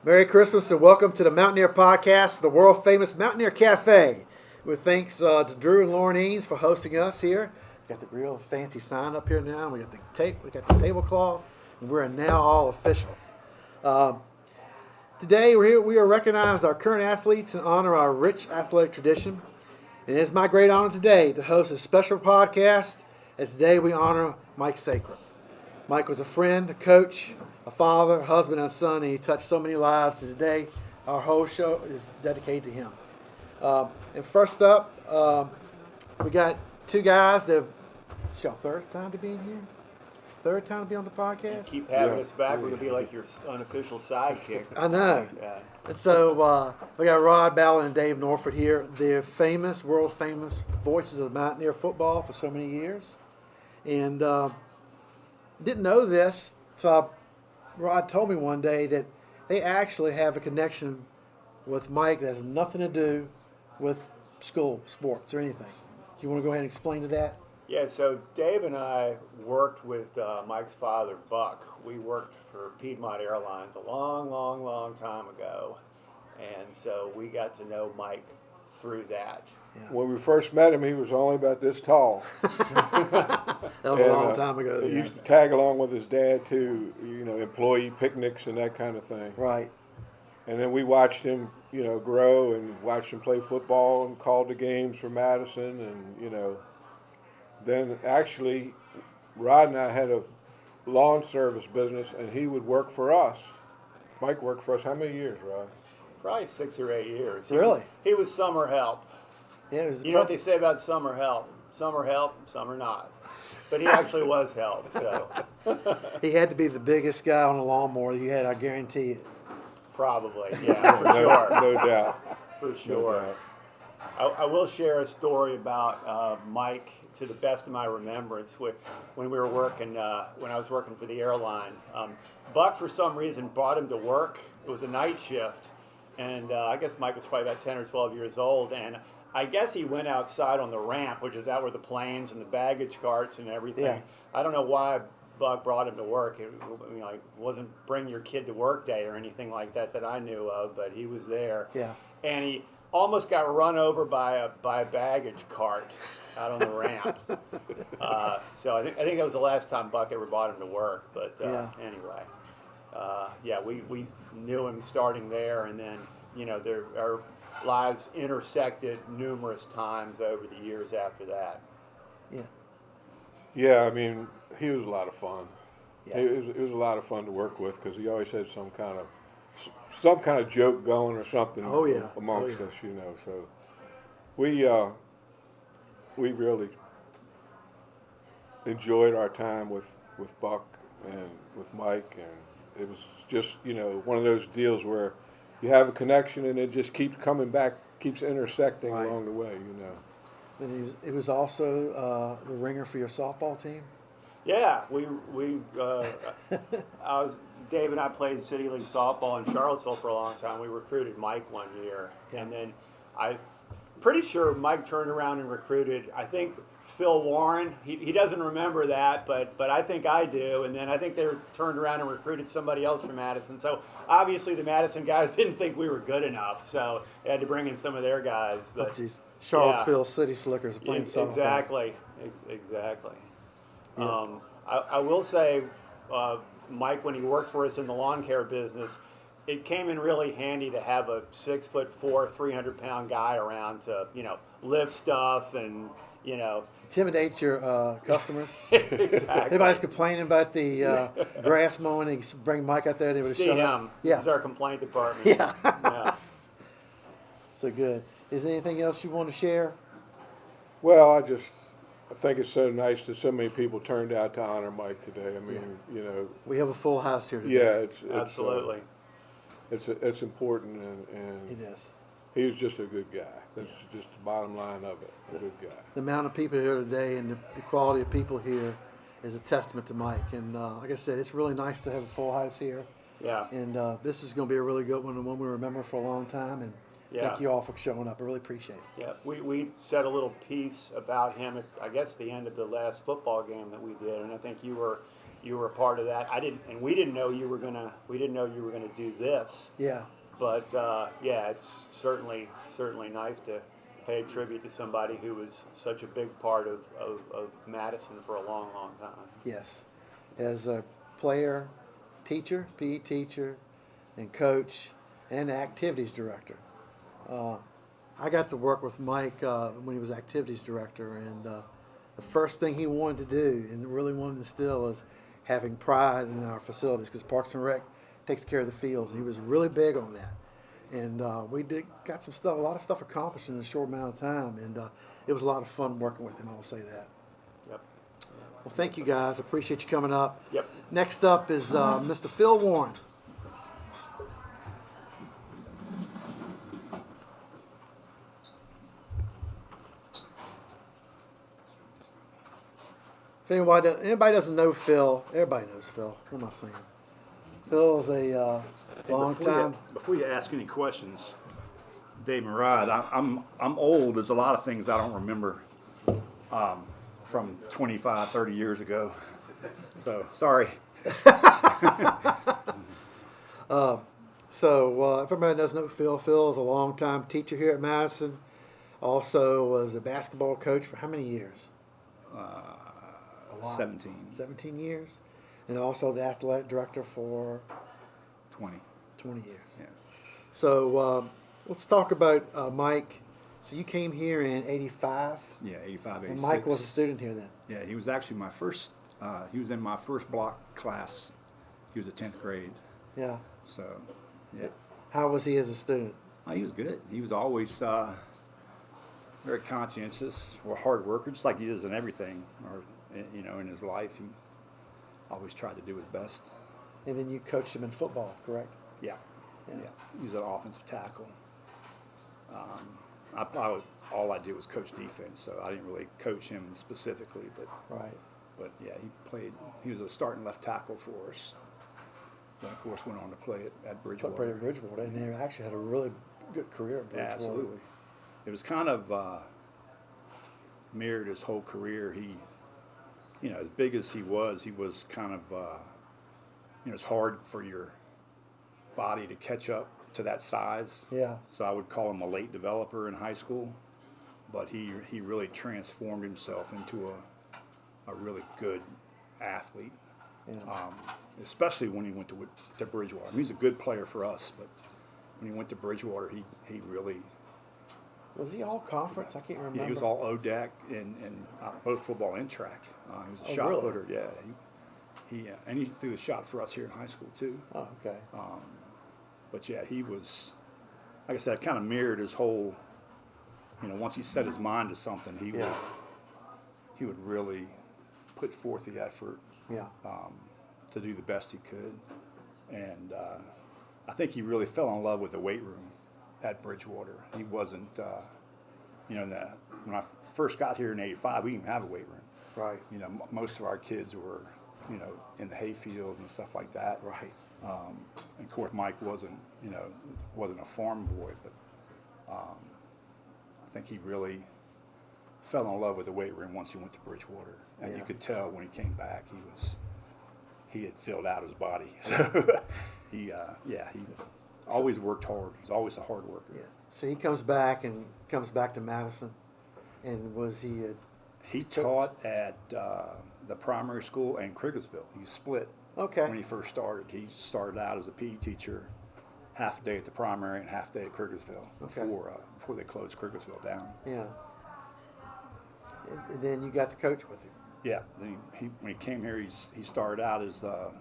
Merry Christmas and welcome to the Mountaineer podcast, the world famous Mountaineer Cafe. With thanks to Drew and Lauren Eanes for hosting us here. We got the real fancy sign up here now. We got the tape. We got the tablecloth, and we're now all official. Today we're here. We are recognizing our current athletes and honor our rich athletic tradition. And it's my great honor today to host a special podcast. As today we honor Mike Sacra. Mike was a friend, a coach, a father, a husband, and a son, and he touched so many lives. And today, our whole show is dedicated to him. And first up, we got two guys that it's y'all third time to be in here? Third time to be on the podcast? Keep having us back. We're going to be like your unofficial sidekick. I know. Yeah. And so we got Rod Ballard and Dave Norford here. They're famous, world famous voices of Mountaineer football for so many years. And didn't know this, so Rod told me one day that they actually have a connection with Mike that has nothing to do with school, sports, or anything. You want to go ahead and explain to that? Yeah, so Dave and I worked with Mike's father, Buck. We worked for Piedmont Airlines a long time ago. And so we got to know Mike through that. Yeah. When we first met him, he was only about this tall. That was a long time ago. He used to tag along with his dad to, employee picnics and that kind of thing. Right. And then we watched him, grow and watched him play football and called the games for Madison. And, then actually, Rod and I had a lawn service business, and he would work for us. Mike worked for us how many years, Rod? Probably 6 or 8 years. Really? He was summer help. Yeah, it was you know what they say about summer help? Some are help, some are not. But he actually was help. So. He had to be the biggest guy on a lawnmower you had, I guarantee it. Probably, yeah, for sure. No doubt. For sure. No doubt. I will share a story about Mike to the best of my remembrance. When we were working, when I was working for the airline, Buck for some reason brought him to work. It was a night shift, and I guess Mike was probably about 10 or 12 years old, and I guess he went outside on the ramp, which is out where the planes and the baggage carts and everything. Yeah. I don't know why Buck brought him to work. It wasn't bring your kid to work day or anything like that I knew of, but he was there. Yeah. And he almost got run over by a baggage cart out on the ramp. So I think that was the last time Buck ever brought him to work. But anyway, we knew him starting there, and then our lives intersected numerous times over the years after that. Yeah. Yeah, I mean, he was a lot of fun. Yeah. It was a lot of fun to work with because he always had some kind of joke going or something amongst us, So we really enjoyed our time with Buck and with Mike, and it was just one of those deals where you have a connection and it just keeps coming back, keeps intersecting along the way, And he was also the ringer for your softball team? Yeah, Dave and I played City League softball in Charlottesville for a long time. We recruited Mike one year, and then I'm pretty sure Mike turned around and recruited, I think, Phil Warren. He doesn't remember that, but I think I do. And then I think they turned around and recruited somebody else from Madison. So obviously the Madison guys didn't think we were good enough, so they had to bring in some of their guys. But Charlottesville City Slickers playing softball. Exactly. Yeah. I will say, Mike, when he worked for us in the lawn care business, it came in really handy to have a 6'4", 300-pound guy around to lift stuff and intimidate your customers. Exactly. Everybody's complaining about the grass mowing. They bring Mike out there. They would see shut him. up. Yeah. This is our complaint department. Yeah. So good. Is there anything else you want to share? Well, I think it's so nice that so many people turned out to honor Mike today. I mean, we have a full house here today. Yeah, it's absolutely. It's important, and It is. he was just a good guy. That's just the bottom line of it. A good guy. The amount of people here today and the quality of people here is a testament to Mike. And like I said, it's really nice to have a full house here. Yeah. And this is going to be a really good one and one we remember for a long time. And thank you all for showing up. I really appreciate it. Yeah, we said a little piece about him at, I guess, the end of the last football game that we did, and I think you were you were a part of that. We didn't know you were gonna do this. Yeah. But yeah, it's certainly nice to pay a tribute to somebody who was such a big part of Madison for a long time. Yes. As a player, teacher, PE teacher, and coach, and activities director. I got to work with Mike when he was activities director, and the first thing he wanted to do and really wanted to instill was having pride in our facilities, because Parks and Rec takes care of the fields, and he was really big on that. And we got a lot of stuff accomplished in a short amount of time, and it was a lot of fun working with him. I'll say that. Yep. Well, thank you guys. Appreciate you coming up. Yep. Next up is Mr. Phil Warren. If anybody doesn't know Phil, everybody knows Phil. What am I saying? Phil's a long time. Before you ask any questions, Dave and Rod, I'm old. There's a lot of things I don't remember from 25, 30 years ago. So sorry. So if everybody doesn't know Phil, Phil is a long-time teacher here at Madison. Also was a basketball coach for how many years? 17. 17 years. And also the athletic director for 20. 20 years. Yeah. So let's talk about Mike. So you came here in 85? Yeah, 85, 86. And Mike was a student here then? Yeah, he was actually my first, he was in my first block class. He was a 10th grade. Yeah. So, yeah. How was he as a student? He was good. He was always very conscientious, or hard worker, just like he is in everything, or in his life. He always tried to do his best. And then you coached him in football, correct? Yeah. He was an offensive tackle. All I did was coach defense, so I didn't really coach him specifically, but Right. But yeah, he was a starting left tackle for us. Then of course went on to play at Bridgewater. Played at Bridgewater, and he actually had a really good career at Yeah, Bridgewater. absolutely. It was kind of mirrored his whole career. He, as big as he was kind of, it's hard for your body to catch up to that size. Yeah. So I would call him a late developer in high school, but he really transformed himself into a really good athlete. Yeah. Especially when he went to Bridgewater. I mean, he's a good player for us, but when he went to Bridgewater, he really. Was he all conference? I can't remember. Yeah, he was all ODAC in both football and track. He was a shot really? putter. Yeah, and he threw the shot for us here in high school too. Oh, okay. But yeah, he was, like I said, kind of mirrored his whole. Once he set his mind to something, he would really put forth the effort. Yeah. To do the best he could, and I think he really fell in love with the weight room at Bridgewater. He wasn't, when I first got here in '85, we didn't have a weight room. Right. Most of our kids were, in the hayfield and stuff like that. Right. And of course, Mike wasn't a farm boy, but I think he really fell in love with the weight room once he went to Bridgewater, and you could tell when he came back he had filled out his body. So he always worked hard. He's always a hard worker. Yeah. So he comes back to Madison, and was he? He taught at the primary school and Criggersville. He split. Okay. When he first started, he started out as a PE teacher, half a day at the primary and half a day at Criggersville before they closed Criggersville down. Yeah. And then you got to coach with him. Yeah. Then when he came here, he started out as the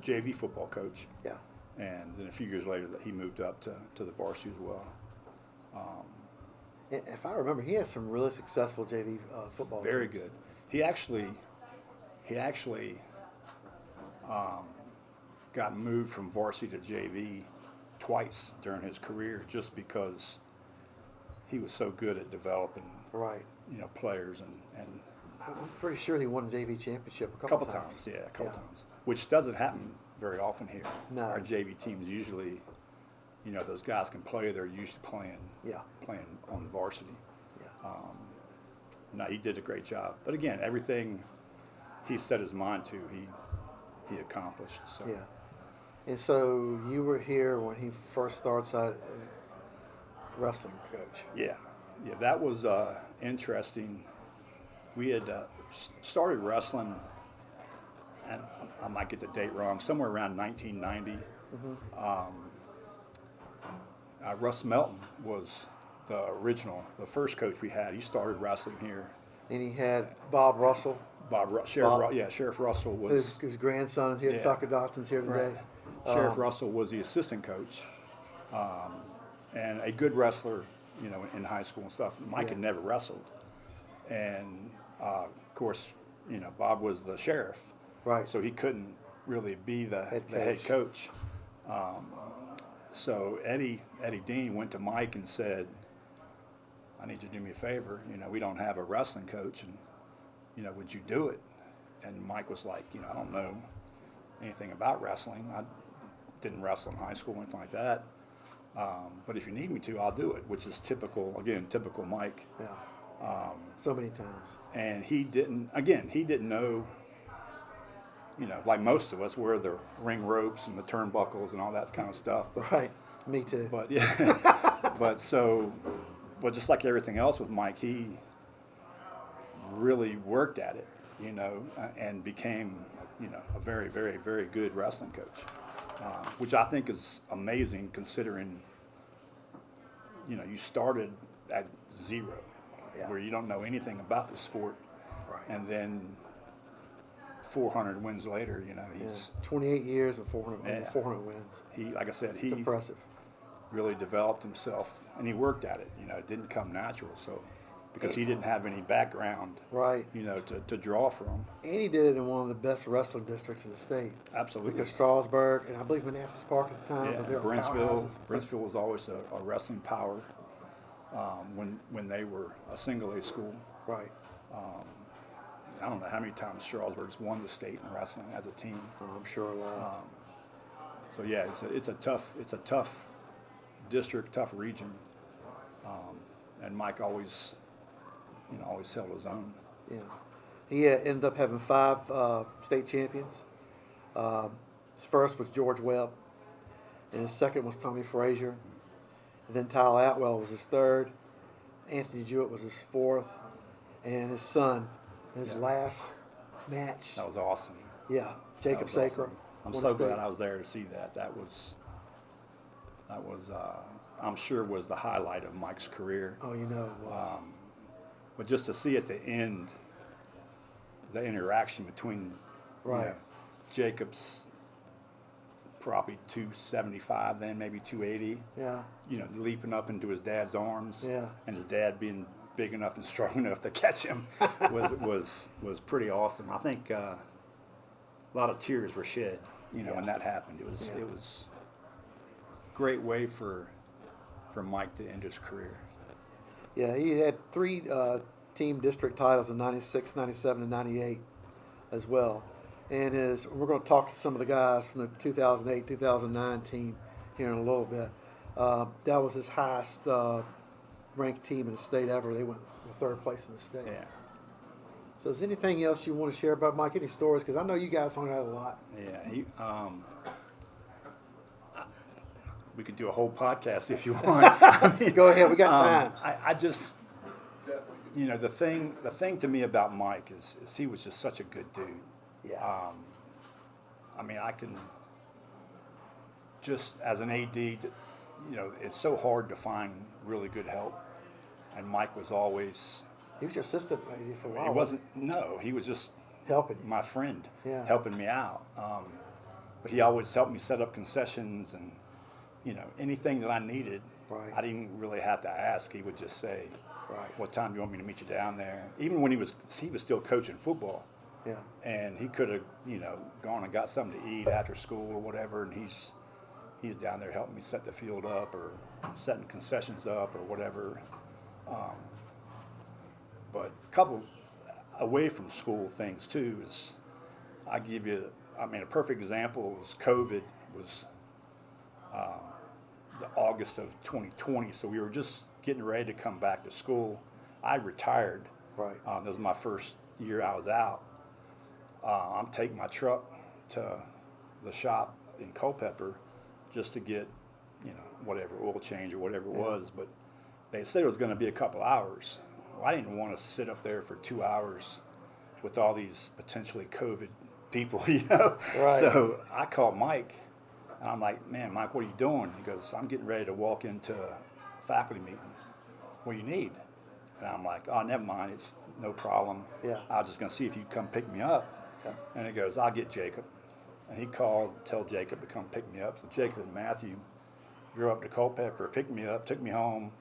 JV football coach. Yeah. And then a few years later, he moved up to the varsity as well. If I remember, he had some really successful JV football teams. Very good. He actually got moved from varsity to JV twice during his career, just because he was so good at developing players and I'm pretty sure he won a JV championship a couple times. times. Yeah, a couple times, which doesn't happen very often here. No. Our JV teams usually, those guys can play. They're usually playing on the varsity. Yeah. No, he did a great job. But again, everything he set his mind to, he accomplished. So Yeah. And so you were here when he first starts out as wrestling coach. yeah, that was interesting. We had started wrestling, and I might get the date wrong, somewhere around 1990. Russ Melton was the first coach we had. He started wrestling here. And he had Bob Russell, Sheriff Russell was his grandson is here. Yeah. Soccer Dotson's here today. Sheriff Russell was the assistant coach, and a good wrestler, in high school and stuff. Mike had never wrestled, and of course, Bob was the sheriff, Right. so he couldn't really be the Head head coach. So Eddie Dean went to Mike and said, "I need you to do me a favor. We don't have a wrestling coach, and would you do it?" And Mike was like, "I don't know anything about wrestling. I didn't wrestle in high school or anything like that. But if you need me to, I'll do it," which is typical Mike. Yeah. So many times. And he didn't know, like most of us, where the ring ropes and the turnbuckles and all that kind of stuff. Right. Me too. But yeah, but just like everything else with Mike, he really worked at it, and became, a very, very, very good wrestling coach, which I think is amazing considering, you started at zero, Yeah. where you don't know anything about the sport, Right. and then 400 wins later, he's 28 years and 400, over Yeah. 400 wins. he, like I said, It's he impressive. really developed himself, and he worked at it. It didn't come natural, so because he didn't have any background, Right. to draw from. And he did it in one of the best wrestling districts in the state. Absolutely. Because Strasburg, and I believe Manassas Park at the time. Yeah, but they're Brentsville powerhouses. was always a wrestling power when they were a single A school. Right. I don't know how many times Strasburg's won the state in wrestling as a team. Oh, I'm sure a lot. So yeah, it's a tough district, tough region, and Mike always held his own. Yeah. He ended up having 5 state champions. His first was George Webb, and his second was Tommy Frazier. And then Tyler Atwell was his third. Anthony Jewett was his fourth. And his son, his last match. That was awesome. Yeah, Jacob That was Sacra. awesome. I'm won so the state. glad I was there to see that. That was I'm sure was the highlight of Mike's career. Oh, it was. But just to see at the end the interaction between Right. Jacob's probably 275 then, maybe 280, Yeah. leaping up into his dad's arms, Yeah. and his dad being big enough and strong enough to catch him was pretty awesome. I think a lot of tears were shed, when that happened. It was a great way for Mike to end his career. Yeah, he had 3 team district titles in 96, 97, and 98 as well. And we're going to talk to some of the guys from the 2008, 2009 team here in a little bit. That was his highest ranked team in the state ever. They went 3rd place in the state. Yeah. So is there anything else you want to share about Mike? Any stories? Because I know you guys hung out a lot. Yeah, we could do a whole podcast if you want. Go ahead, we got time. I just, the thing to me about Mike is he was just such a good dude. Yeah. I can just as an AD, it's so hard to find really good help, and Mike was always. He was your assistant maybe for a while. He wasn't. No, he was just helping you. my friend, Yeah. helping me out. But he always helped me set up concessions and, anything that I needed. Right. I didn't really have to ask. He would just say, Right. "What time do you want me to meet you down there?" Even when he was still coaching football, Yeah. and he could have, gone and got something to eat after school or whatever, and he's down there helping me set the field up or setting concessions up or whatever. But a couple away from school things too is, I give you, a perfect example was COVID was the August of 2020, so we were just getting ready to come back to school. I retired. Right. This was my first year I was out. I'm taking my truck to the shop in Culpeper just to get, whatever, oil change or whatever it was. But they said it was going to be a couple hours. Well, I didn't want to sit up there for 2 hours with all these potentially COVID people, Right. So I called Mike, and I'm like, man, Mike, what are you doing? He goes, I'm getting ready to walk into a faculty meeting. What do you need? And I'm like, oh, never mind, it's no problem. Yeah. I was just going to see if you'd come pick me up. Yeah. And he goes, I'll get Jacob. And he called, tell Jacob to come pick me up. So Jacob and Matthew drove up to Culpeper, picked me up, took me home,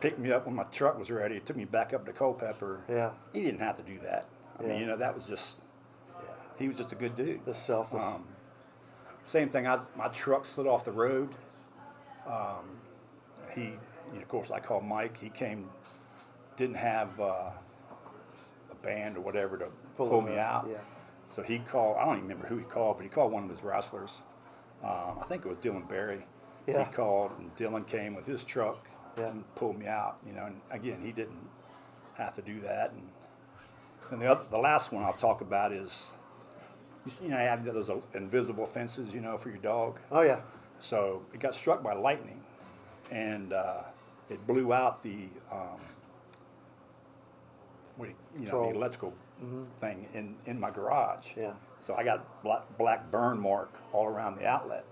picked me up when my truck was ready, took me back up to Culpeper. Yeah. He didn't have to do that. I mean, that was just, he was just a good dude. The selfless. Same thing, my truck slid off the road. Of course, I called Mike. He came, didn't have a band or whatever to pull me out. Yeah. So he called, I don't even remember who he called, but he called one of his wrestlers. I think it was Dylan Berry. Yeah. He called, and Dylan came with his truck Yeah. and pulled me out. And again, he didn't have to do that. And the last one I'll talk about is, you have those invisible fences, for your dog. Oh yeah. So it got struck by lightning, and it blew out the the electrical thing in my garage. Yeah. So I got black burn mark all around the outlet.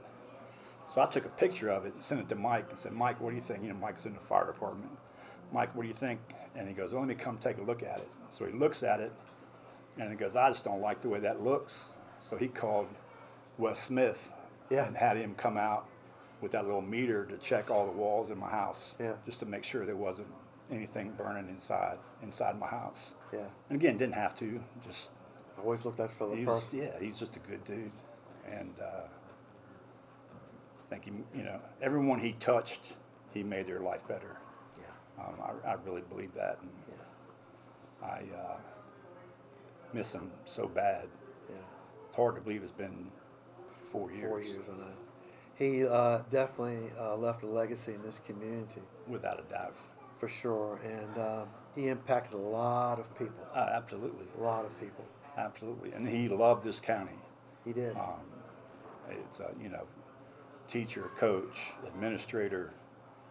So I took a picture of it and sent it to Mike and said, Mike, what do you think? Mike's in the fire department. Mike, what do you think? And he goes, well, let me come take a look at it. So he looks at it, and he goes, I just don't like the way that looks. So he called Wes Smith and had him come out with that little meter to check all the walls in my house, just to make sure there wasn't anything burning inside my house. Yeah. And again, didn't have to. Just Always looked at for the person. he's just a good dude, and I think everyone he touched, he made their life better. Yeah. I really believe that, and I miss him so bad. Yeah. It's hard to believe it's been 4 years. 4 years on that. He definitely left a legacy in this community, Without a doubt. for sure, and he impacted a lot of people. Absolutely. A lot of people. Absolutely. And he loved this county. He did. It's teacher, coach, administrator,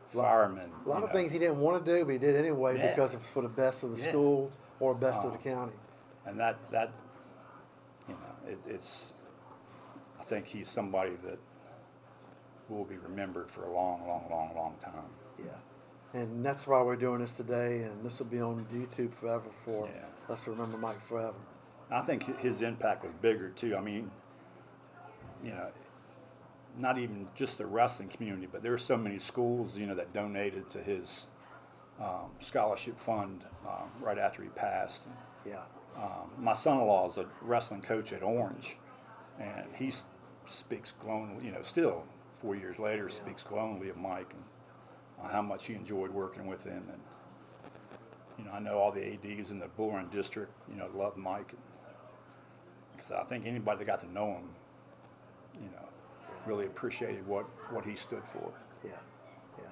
fireman. A lot of things he didn't want to do, but he did anyway because it's for the best of the Yeah. school or best of the county. And it's. I think he's somebody that will be remembered for a long, long, long, long time. Yeah. And that's why we're doing this today, and this will be on YouTube forever for Let's Remember Mike Forever. I think his impact was bigger too. I mean, not even just the wrestling community, but there were so many schools, that donated to his scholarship fund right after he passed. Yeah. My son-in-law is a wrestling coach at Orange, and he speaks glowingly, still 4 years later, speaks glowingly of Mike and how much he enjoyed working with him. And, I know all the ADs in the Bull Run district, love Mike. Because I think anybody that got to know him, really appreciated what he stood for. Yeah. Yeah.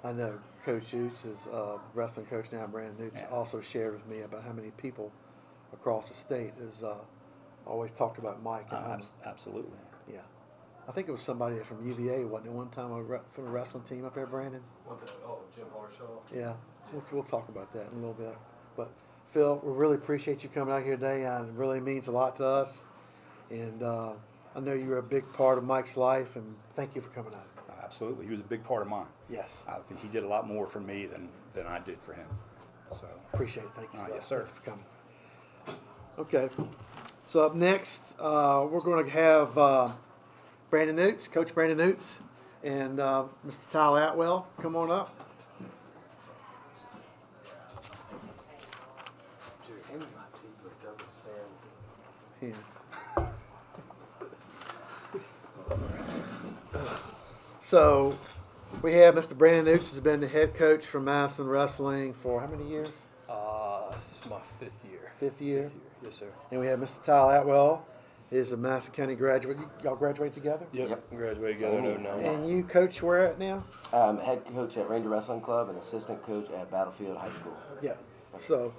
I know Coach Utes is a wrestling coach now, Brandon Utes, also shared with me about how many people across the state has always talked about Mike. And Absolutely. Yeah. I think it was somebody from UVA, wasn't it, one time from the wrestling team up there, Brandon? Jim Harshaw. Yeah. We'll talk about that in a little bit. But, Phil, we really appreciate you coming out here today. It really means a lot to us. And I know you're a big part of Mike's life, and thank you for coming out. Absolutely. He was a big part of mine. Yes. I think he did a lot more for me than I did for him. So Appreciate it. Thank you. Phil. yes, sir. Thank you for coming. Okay. So up next, we're going to have Brandon Utes, Coach Brandon Utes, and Mr. Tyler Atwell come on up. Yeah. So we have Mr. Brandon Utes has been the head coach for Madison Wrestling for how many years? This is my fifth year. Fifth year. Yes, sir. And we have Mr. Tyler Atwell, is a Madison County graduate. Y'all graduate together? Yep. Graduated together in 09. And you coach where at now? I'm head coach at Ranger Wrestling Club and assistant coach at Battlefield High School. Yeah. So,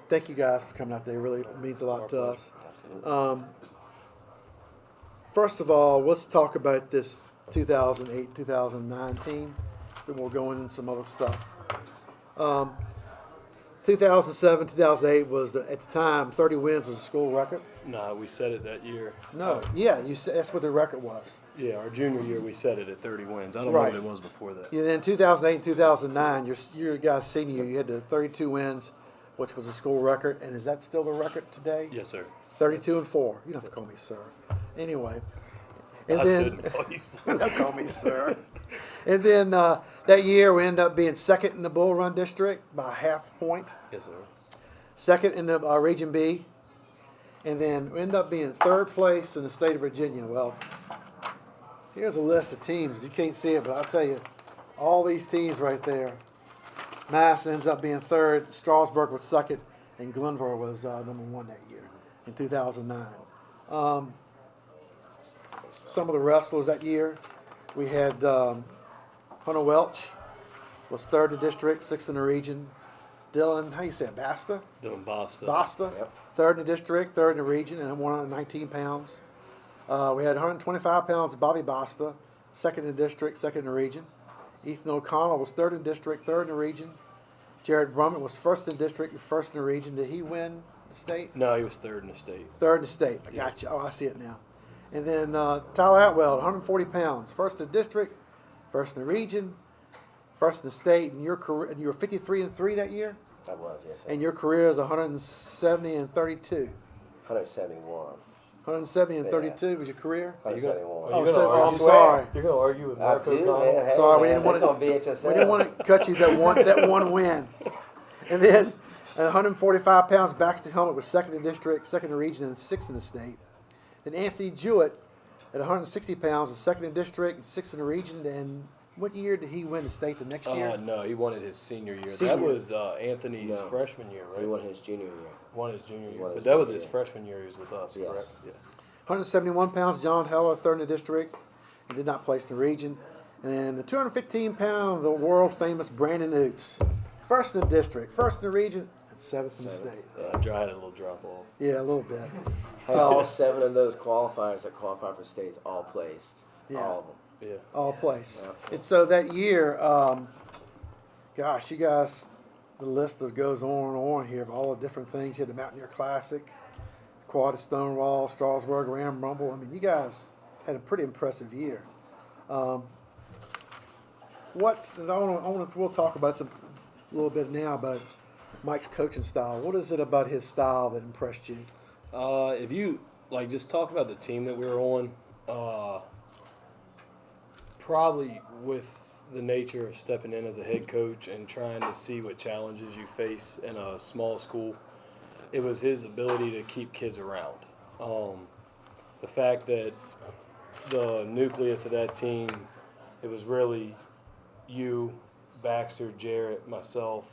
thank you guys for coming out there. Really means a lot to us. First of all, let's talk about this 2008-2009 team. Then we'll go into some other stuff. 2007, 2008 was at the time 30 wins was a school record. No, we set it that year. No, yeah, you said that's what the record was. Yeah, our junior year we set it at 30 wins. I don't Right. know what it was before that. Yeah, then 2008 and 2009, your guys' senior year, you had the 32 wins, which was a school record. And is that still the record today? Yes, sir. 32 and 4. You don't have to call me sir. Anyway. And I then, shouldn't call you sir. don't call me sir. And then that year we ended up being second in the Bull Run District by half a point. Yes, sir. Second in the Region B. And then we ended up being third place in the state of Virginia. Well, here's a list of teams. You can't see it, but I'll tell you, all these teams right there. Madison ends up being third. Strasburg was second. And Glenville was number 1 that year in 2009. Some of the wrestlers that year, we had Hunter Welch was third in the district, sixth in the region. Dylan, how you say it, Basta? Doing Boston. Basta, Yep. third in the district, third in the region, and 119 pounds. We had 125 pounds Bobby Basta, second in the district, second in the region. Ethan O'Connell was third in the district, third in the region. Jared Brummett was first in the district, first in the region. Did he win the state? No, he was third in the state. Third in the state. I got you. Oh, I see it now. And then Tyler Atwell, 140 pounds, first in the district, first in the region, first in the state. And your career, and you were 53 and 3 that year. I was, yes, sir. And your career is 170 and 32. 171. 170 and 32 was your career. 171. Oh, You're so, gonna I'm argue- sorry. You're going to argue with I Mark do, O'Connell? man. Hey, Sorry, we man, didn't want it's to- on VHS. We didn't want to cut you that one win. And then 145 pounds Baxter Helmet was second in the district, second in the region, and sixth in the state. Then Anthony Jewett at 160 pounds was second in the district, sixth in the region. And what year did he win the state the next year? No, he won it his senior year. Senior. That was Anthony's No. freshman year, right? He won his junior year. Won his junior year. won his But that was junior his year. freshman year he was with us, Yes. correct? Yeah. 171 pounds John Heller, third in the district, and did not place in the region. And then the 215 pound, the world famous Brandon Oots, first in the district, first in the region, and seventh in the state. I had a little drop off. Yeah, a little bit. Hey, all 7 of those qualifiers that qualify for states all placed. Yeah. All of them. Yeah. All place. Yeah. And so that year, gosh, you guys, the list that goes on and on here of all the different things. You had the Mountaineer Classic, Quad at Stonewall, Strasburg, Ram Rumble. I mean, you guys had a pretty impressive year. We'll talk about a little bit now about Mike's coaching style. What is it about his style that impressed you? If you just talk about the team that we were on, probably with the nature of stepping in as a head coach and trying to see what challenges you face in a small school, it was his ability to keep kids around. The fact that the nucleus of that team, it was really you, Baxter, Jarrett, myself,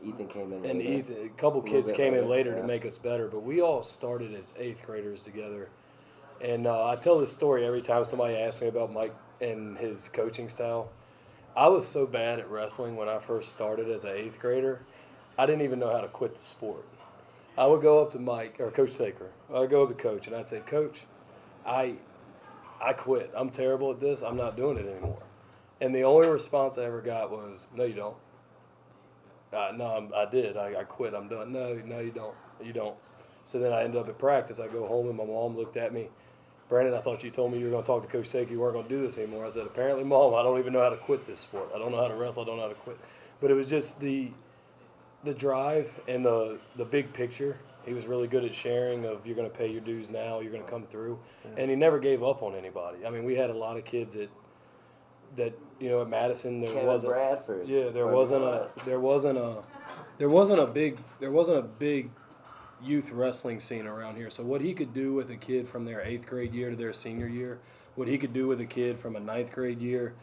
Ethan came in. and later. Ethan. A couple A little kids bit came in later, later yeah. to make us better, but we all started as 8th graders together. And I tell this story every time somebody asks me about Mike and his coaching style. I was so bad at wrestling when I first started as an 8th grader, I didn't even know how to quit the sport. I would go up to Mike, or Coach Sacra. I'd go up to Coach, and I'd say, Coach, I quit. I'm terrible at this. I'm not doing it anymore. And the only response I ever got was, no, you don't. No, I did. I quit. I'm done. No, you don't. You don't. So then I ended up at practice. I go home, and my mom looked at me. Brandon, I thought you told me you were going to talk to Coach Sacra. You weren't going to do this anymore. I said, apparently, Mom, I don't even know how to quit this sport. I don't know how to wrestle. I don't know how to quit. But it was just the drive and the big picture. He was really good at sharing of you're going to pay your dues now, you're going to come through. Yeah. And he never gave up on anybody. I mean, we had a lot of kids that at Madison there Kevin wasn't Bradford. there wasn't a big youth wrestling scene around here. So what he could do with a kid from their 8th grade year to their senior year, what he could do with a kid from a 9th grade year,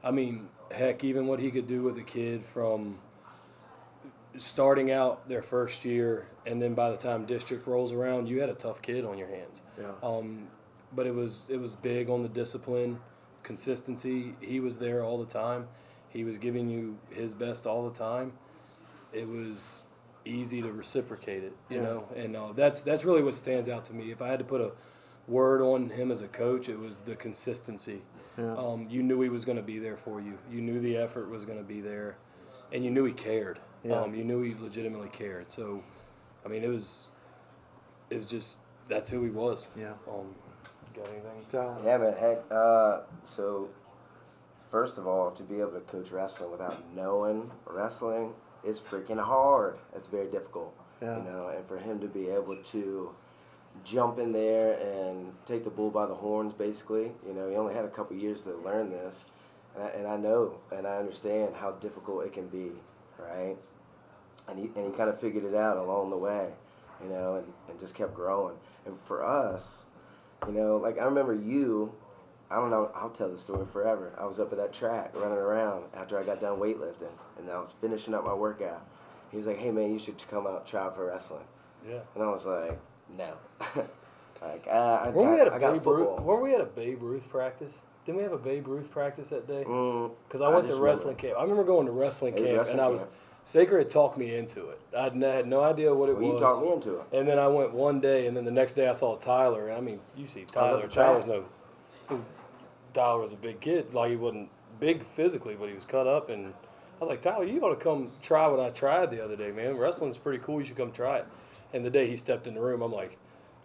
I mean, heck, even what he could do with a kid from starting out their first year, and then by the time district rolls around, you had a tough kid on your hands. Yeah. But it was big on the discipline, consistency. He was there all the time. He was giving you his best all the time. It was easy to reciprocate it, you know. And that's really what stands out to me. If I had to put a word on him as a coach, it was the consistency. Yeah. You knew he was going to be there for you. You knew the effort was going to be there, and you knew he cared. Yeah. You knew he legitimately cared. So, I mean, it was just that's who he was. Yeah. Got anything? So, Yeah, man. Heck, so first of all, to be able to coach wrestling without knowing wrestling is freaking hard. It's very difficult. Yeah. You know, and for him to be able to jump in there and take the bull by the horns, basically. You know, he only had a couple years to learn this, and I know and I understand how difficult it can be, right? And he kind of figured it out along the way, you know, and just kept growing. And for us, you know, like I remember you, I don't know, I'll tell the story forever. I was up at that track running around after I got done weightlifting, and I was finishing up my workout. He's like, "Hey man, you should come out try for wrestling." Yeah. And I was like, "No." Like Weren't we at I got football. Weren't we at a Babe Ruth practice? Didn't we have a Babe Ruth practice that day? Because I I went to just wrestling remember. camp. I remember going to wrestling It was camp, wrestling and I was camp. Sacra had talked me into it. I had no idea what it Well, you was. talked me into it. And then I went one day, and then the next day I saw Tyler. I mean, you see I was at Tyler. the track. Tyler was a big kid. Like, he wasn't big physically, but he was cut up. And I was like, Tyler, you ought to come try what I tried the other day, man. Wrestling's pretty cool. You should come try it. And the day he stepped in the room, I'm like,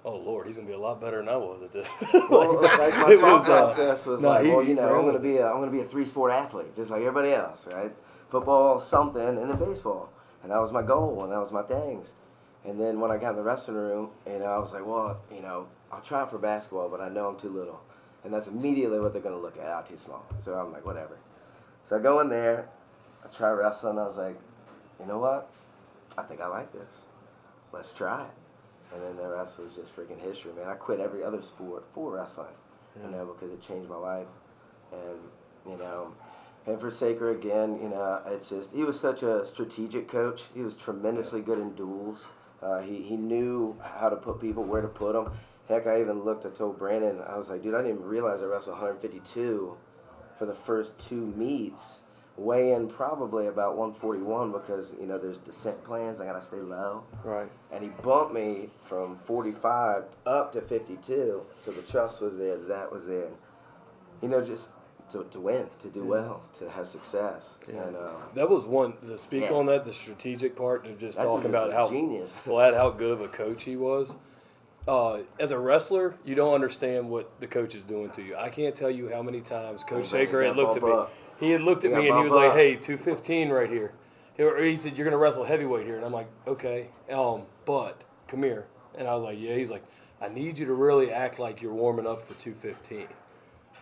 oh, Lord, he's going to be a lot better than I was at this. Well, like my it thought was, process was no, like, he- well, he you know, ran I'm with gonna be a 3-sport athlete, just like everybody else, right? Football, something, and then baseball, and that was my goal, and that was my things. And then when I got in the wrestling room, you know, I was like, well, you know, I'll try for basketball, but I know I'm too little, and that's immediately what they're gonna look at. I'm too small, so I'm like, whatever. So I go in there, I try wrestling. I was like, you know what? I think I like this. Let's try it. And then the rest was just freaking history, man. I quit every other sport for wrestling, you know, because it changed my life. And, you know, and for Sacra, again, you know, it's just, he was such a strategic coach. He was tremendously good in duels. He knew how to put people, where to put them. Heck, I even looked, I told Brandon, I was like, dude, I didn't even realize I wrestled 152 for the first 2 meets. Weigh in probably about 141 because, you know, there's descent plans. I got to stay low. right. And he bumped me from 45 up to 52. So the trust was there, that was there. You know, just to win, to do well, to have success. Yeah. And That was one, to speak Yeah. on that, the strategic part, to just That talking dude was about a how genius. flat, how good of a coach he was. As a wrestler, you don't understand what the coach is doing to you. I can't tell you how many times Coach He's like, Sacra "You had gotta looked at bump me. up. He had looked at You me gotta and he was bump like, up." "Hey, 215 right here." He said, "You're gonna wrestle heavyweight here," and I'm like, "Okay, but come here." And I was like, "Yeah." He's like, "I need you to really act like you're warming up for 215."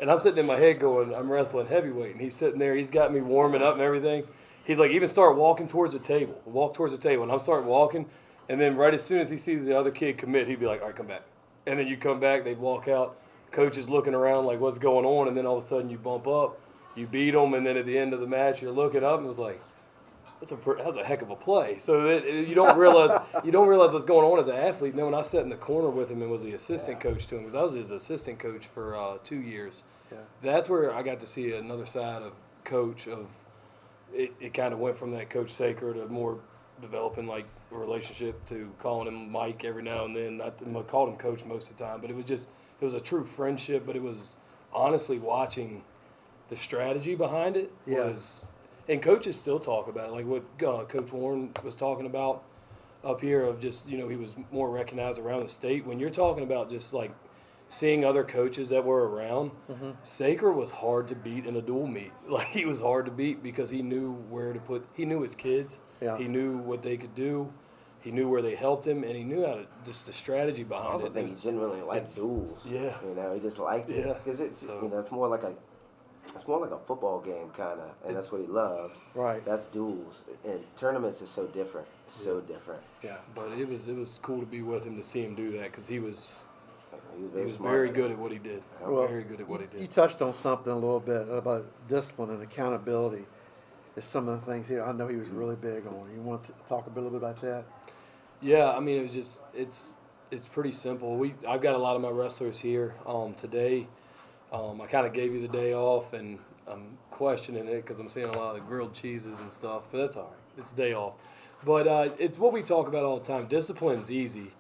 And I'm sitting in my head going, "I'm wrestling heavyweight," and he's sitting there. He's got me warming up and everything. He's like, "Even start walking towards the table. Walk towards the table." And I'm starting walking, and then right as soon as he sees the other kid commit, he'd be like, "All right, come back." And then you come back, they'd walk out. Coach is looking around like, what's going on? And then all of a sudden you bump up, you beat them, and then at the end of the match you're looking up and it was like, that's a heck of a play. So that you don't realize what's going on as an athlete. And then when I sat in the corner with him and was the assistant coach to him, because I was his assistant coach for 2 years, that's where I got to see another side of coach. Of it kind of went from that Coach Sacra to more developing like a relationship to calling him Mike every now and then. I called him Coach most of the time, but it was a true friendship. But it was honestly watching the strategy behind it was. And coaches still talk about it, like what Coach Warren was talking about up here of just, you know, he was more recognized around the state. When you're talking about just like seeing other coaches that were around, Sacra was hard to beat in a dual meet. Like he was hard to beat because he knew where to put, he knew his kids, he knew what they could do, he knew where they helped him, and he knew how to, just the strategy I behind also it. think he didn't really like duels. Yeah. You know, he just liked it. Yeah. Because it's, So- you know, it's more like a football game kind of, and that's what he loved. Right. That's duels. And tournaments is so different. It's so different. Yeah. But it was cool to be with him to see him do that because he was He was very He was smart. very good at what he did. Well, Very good at what he You did. touched on something a little bit about discipline and accountability. It's some of the things I know he was really big on. You want to talk a little bit about that? Yeah, I mean, it was just it's pretty simple. I've got a lot of my wrestlers here today. I kind of gave you the day off, and I'm questioning it because I'm seeing a lot of grilled cheeses and stuff. But that's all right. It's a day off. But it's what we talk about all the time. Discipline's easy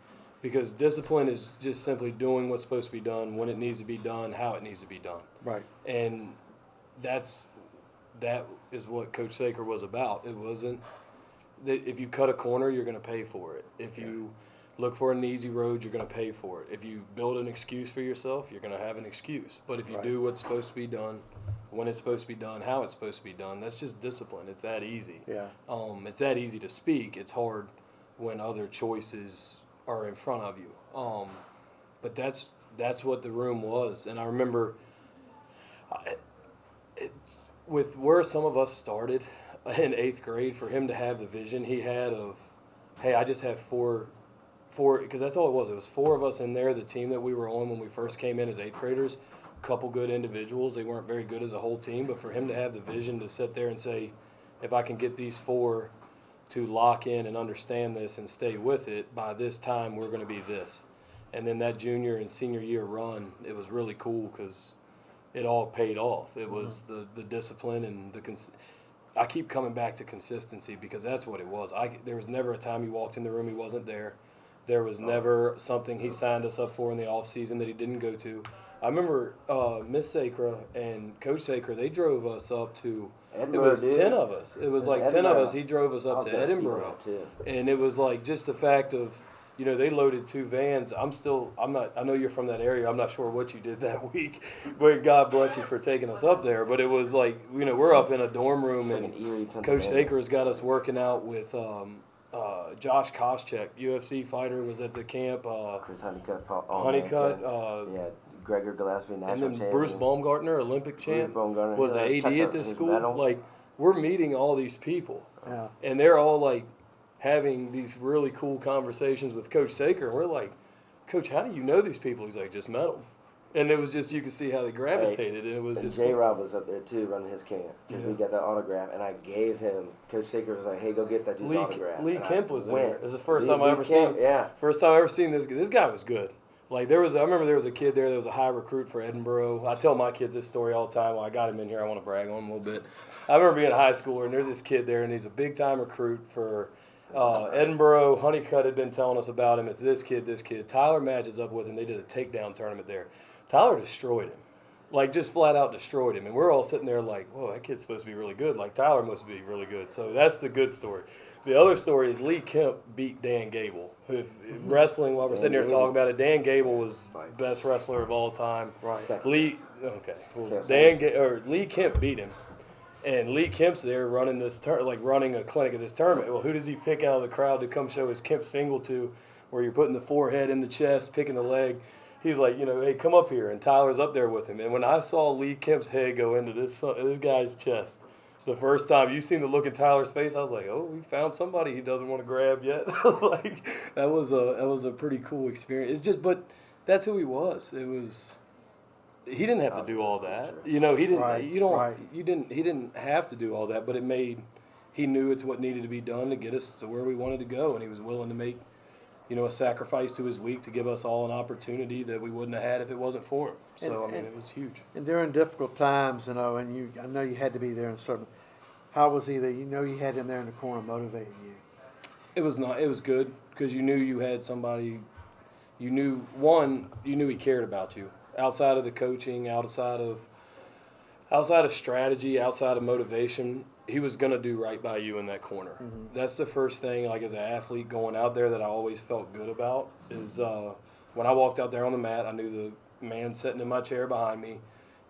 because discipline is just simply doing what's supposed to be done, when it needs to be done, how it needs to be done. Right. And that is what Coach Sacra was about. It wasn't that if you cut a corner, you're going to pay for it. If you look for an easy road, you're going to pay for it. If you build an excuse for yourself, you're going to have an excuse. But if you do what's supposed to be done, when it's supposed to be done, how it's supposed to be done, that's just discipline. It's that easy. Yeah. It's that easy to speak. It's hard when other choices are in front of you. But that's what the room was. And I remember with where some of us started in 8th grade, for him to have the vision he had of, hey, I just have four, because that's all it was. It was 4 of us in there, the team that we were on when we first came in as 8th graders, couple good individuals. They weren't very good as a whole team, but for him to have the vision to sit there and say, if I can get these 4 to lock in and understand this and stay with it, by this time we're going to be this. And then that junior and senior year run, it was really cool because it all paid off. It was the discipline and I keep coming back to consistency because that's what it was. There was never a time he walked in the room he wasn't there. There was never something he signed us up for in the off season that he didn't go to. I remember Miss Sacra and Coach Sacra, they drove us up to Edinburgh, it was dude. 10 of us. It was like 10 of Edinburgh. us. He drove us I up was to gonna speak on Edinburgh. that, too. And it was like just the fact of, they loaded 2 vans. I know you're from that area. I'm not sure what you did that week, but God bless you for taking us up there. But it was like, we're up in a dorm room and Freaking Erie, Coach Pennsylvania. Sacra's got us working out with Josh Koscheck, UFC fighter, was at the camp. Chris Honeycutt fought all Honeycutt, yeah, Gregor Gillespie, national and then champion. Bruce Baumgartner, Olympic champ, Baumgartner, was the he AD checked at out this his school. medal. Like, we're meeting all these people. Yeah. And they're all like having these really cool conversations with Coach Sacre. And we're like, Coach, how do you know these people? He's like, just met them. And it was just, you could see how they gravitated. And it was And just. J-Rob was up there too, running his camp, because we got that autograph, and I gave him. Coach Sacre was like, "Hey, go get that dude's autograph." Lee And Kemp I was went. there. It was the first Lee- time I Lee ever Kemp, seen. Yeah. First time I ever seen this. This guy was good. Like I remember there was a kid there that was a high recruit for Edinburgh. I tell my kids this story all the time. Well, I got him in here. I want to brag on him a little bit. I remember being a high schooler, and there's this kid there, and he's a big time recruit for Edinburgh. Honeycutt had been telling us about him. It's this kid. Tyler matches up with him. They did a takedown tournament there. Tyler destroyed him. Like, just flat out destroyed him. And we're all sitting there like, whoa, that kid's supposed to be really good. Like, Tyler must be really good. So that's the good story. The other story is Lee Kemp beat Dan Gable. Wrestling, while we're sitting here talking about it, Dan Gable was best wrestler of all time. Right. Lee Kemp beat him. And Lee Kemp's there running running a clinic at this tournament. Well, who does he pick out of the crowd to come show his Kemp single to, where you're putting the forehead in the chest, picking the leg? He's like, hey, come up here. And Tyler's up there with him. And when I saw Lee Kemp's head go into this guy's chest, the first time, you seen the look in Tyler's face, I was like, oh, we found somebody he doesn't want to grab yet. Like, that was a pretty cool experience. But that's who he was. He didn't have to do all that. He didn't. Right, He didn't have to do all that. But he knew it's what needed to be done to get us to where we wanted to go, and he was willing to make, a sacrifice to his week to give us all an opportunity that we wouldn't have had if it wasn't for him. So it was huge. And during difficult times, and I know you had to be there in certain. How was he that you had him there in the corner motivating you? It was good because you knew you had somebody. You knew he cared about you. Outside of the coaching, outside of strategy, outside of motivation, he was going to do right by you in that corner. Mm-hmm. That's the first thing, like as an athlete going out there, that I always felt good about is when I walked out there on the mat, I knew the man sitting in my chair behind me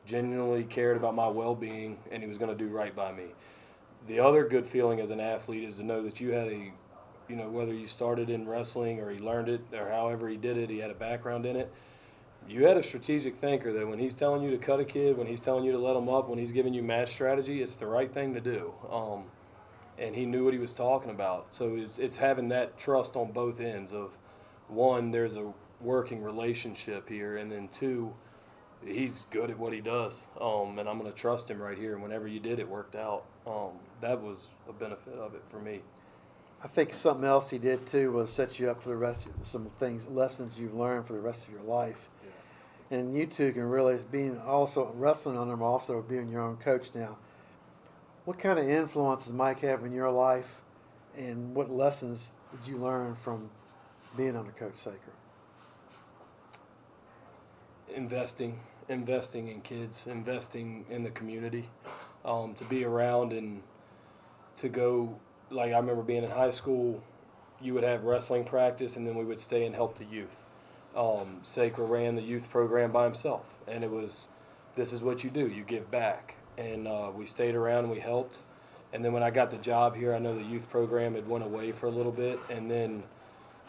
genuinely cared about my well-being, and he was going to do right by me. The other good feeling as an athlete is to know that you had whether you started in wrestling or he learned it or however he did it, he had a background in it. You had a strategic thinker that when he's telling you to cut a kid, when he's telling you to let him up, when he's giving you match strategy, it's the right thing to do. And he knew what he was talking about. So it's having that trust on both ends of, one, there's a working relationship here, and then two, he's good at what he does. And I'm going to trust him right here. And whenever you did, it worked out. That was a benefit of it for me. I think something else he did too was set you up for the rest of lessons you've learned for the rest of your life. Yeah. And you two can realize being also wrestling on them, also being your own coach now. What kind of influence does Mike have in your life And what lessons did you learn from being under Coach Sacra? Investing in kids, investing in the community, to be around and to go. Like I remember being in high school, you would have wrestling practice, and then we would stay and help the youth. Sacra ran the youth program by himself, and it was, this is what you do, you give back. And we stayed around and we helped. And then when I got the job here, I know the youth program had went away for a little bit, and then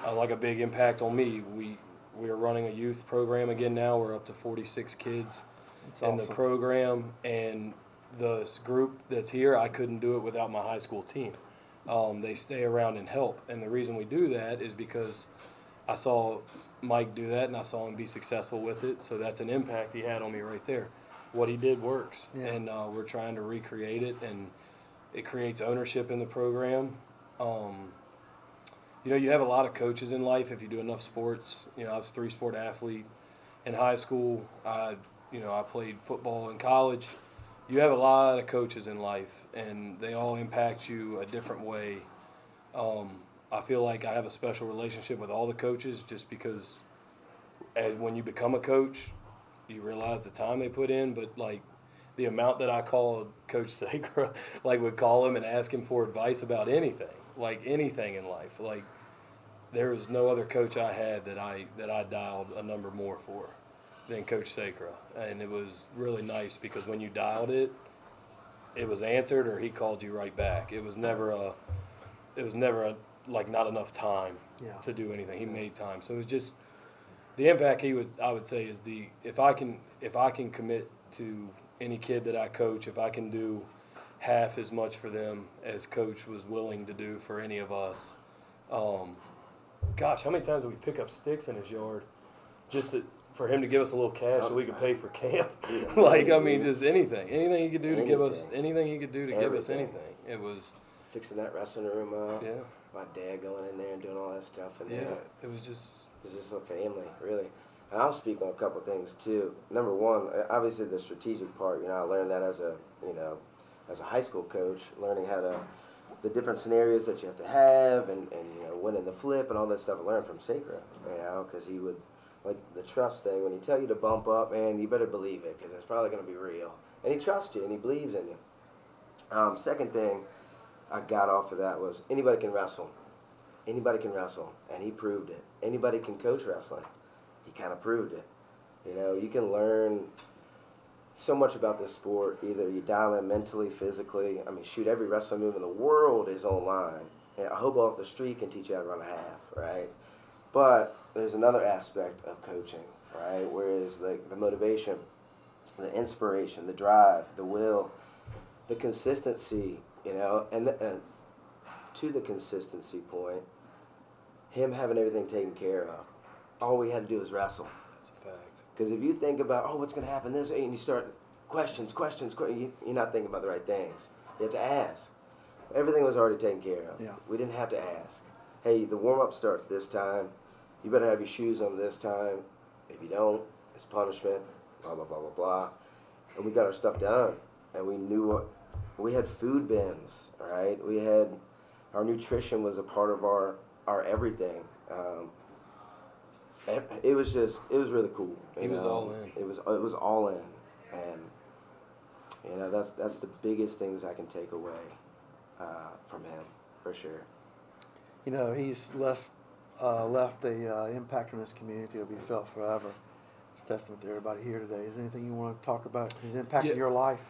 like a big impact on me, we are running a youth program again now. We're up to 46 kids in the program, and the group that's here, I couldn't do it without my high school team. They stay around and help, and the reason we do that is because I saw Mike do that, and I saw him be successful with it, so that's an impact he had on me right there. What he did works, and we're trying to recreate it, and it creates ownership in the program. You know, you have a lot of coaches in life if you do enough sports. You know, I was a 3-sport athlete in high school. I played football in college. You have a lot of coaches in life, and they all impact you a different way. I feel like I have a special relationship with all the coaches just because when you become a coach, you realize the time they put in, but like the amount that I called Coach Sacra, like would call him and ask him for advice about anything, like anything in life. Like there was no other coach I had that I dialed a number more for than Coach Sacra, and it was really nice because when you dialed it, it was answered or he called you right back. It was never a like not enough time to do anything. He made time, so it was just the impact I would say is if I can commit to any kid that I coach, if I can do half as much for them as Coach was willing to do for any of us. Gosh, how many times did we pick up sticks in his yard just for him to give us a little cash so we could pay for camp? Like, I mean, just anything he could do to give us anything he could do to give us anything. It was fixing that wrestling room up. Yeah. My dad going in there and doing all that stuff. And it was just a family, really. And I'll speak on a couple things too. Number one, obviously the strategic part. You know, I learned that as a high school coach, learning how to the different scenarios that you have to have, and winning the flip and all that stuff. I learned from Sacra, because he would, like the trust thing. When he tell you to bump up, man, you better believe it because it's probably going to be real. And he trusts you and he believes in you. Second thing I got off of that was anybody can wrestle. Anybody can wrestle, and he proved it. Anybody can coach wrestling. He kind of proved it. You know, you can learn so much about this sport. Either you dial in mentally, physically. I mean, shoot, every wrestling move in the world is online. And a hobo off the street can teach you how to run a half, right? But there's another aspect of coaching, right? Whereas like the motivation, the inspiration, the drive, the will, the consistency, and to the consistency point, him having everything taken care of. All we had to do was wrestle. that's a fact. Because if you think about, what's going to happen this, and you start questions, you're not thinking about the right things. You have to ask. Everything was already taken care of. Yeah. We didn't have to ask. Hey, the warm-up starts this time. You better have your shoes on this time. If you don't, it's punishment, blah, blah, blah, blah, blah. And we got our stuff done. And we knew we had food bins, right? Our nutrition was a part of our everything. It was really cool. He was all in. It was all in, and that's the biggest things I can take away from him for sure. You know, he's left the impact on this community will be felt forever. It's a testament to everybody here today. Is there anything you want to talk about his impact in your life?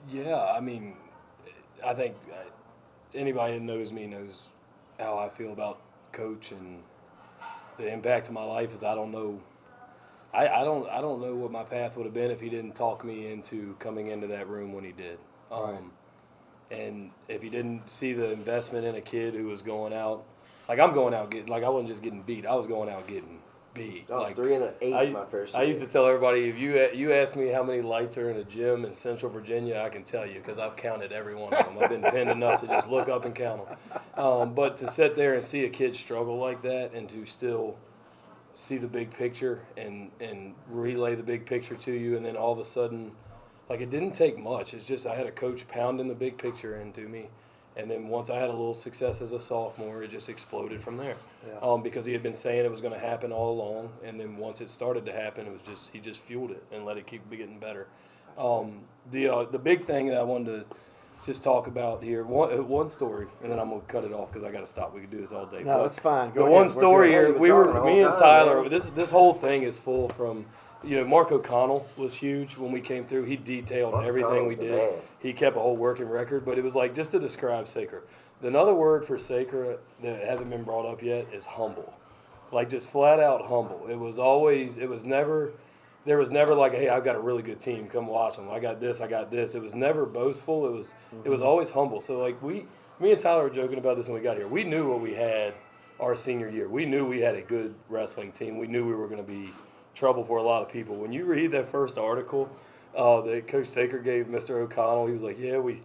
Yeah, I mean, I think anybody that knows me knows how I feel about Coach, and the impact of my life is I don't know what my path would have been if he didn't talk me into coming into that room when he did. And if he didn't see the investment in a kid who was going out, like I'm going out getting, like I wasn't just getting beat, I was going out getting beat. I was like, 3 and 8 my first year. I used to tell everybody, if you ask me how many lights are in a gym in Central Virginia, I can tell you because I've counted every one of them. I've been pinned enough to just look up and count them. But to sit there and see a kid struggle like that and to still see the big picture and relay the big picture to you, and then all of a sudden, like it didn't take much. It's just I had a coach pounding the big picture into me, And then once I had a little success as a sophomore, it just exploded from there. Yeah. Because he had been saying it was going to happen all along, and then once it started to happen, he just fueled it and let it keep getting better. The big thing that I wanted to just talk about here, one story, and then I'm gonna cut it off because I got to stop. We could do this all day. No, But that's fine. Go the ahead. one We're story good. here, Hey, we're talking the me whole and time, Tyler, man. this whole thing is full from. Mark O'Connell was huge when we came through. He detailed Mark everything we O'Connell's the did. man. He kept a whole working record, but it was like just to describe Sacra. Another word for Sacra that hasn't been brought up yet is humble. Like just flat out humble. There was never like, hey, I've got a really good team. Come watch them. I got this. It was never boastful. It was always humble. So like me and Tyler were joking about this when we got here. We knew what we had our senior year. We knew we had a good wrestling team. We knew we were going to be trouble for a lot of people. When you read that first article that Coach Sacra gave Mr. O'Connell, he was like, yeah, we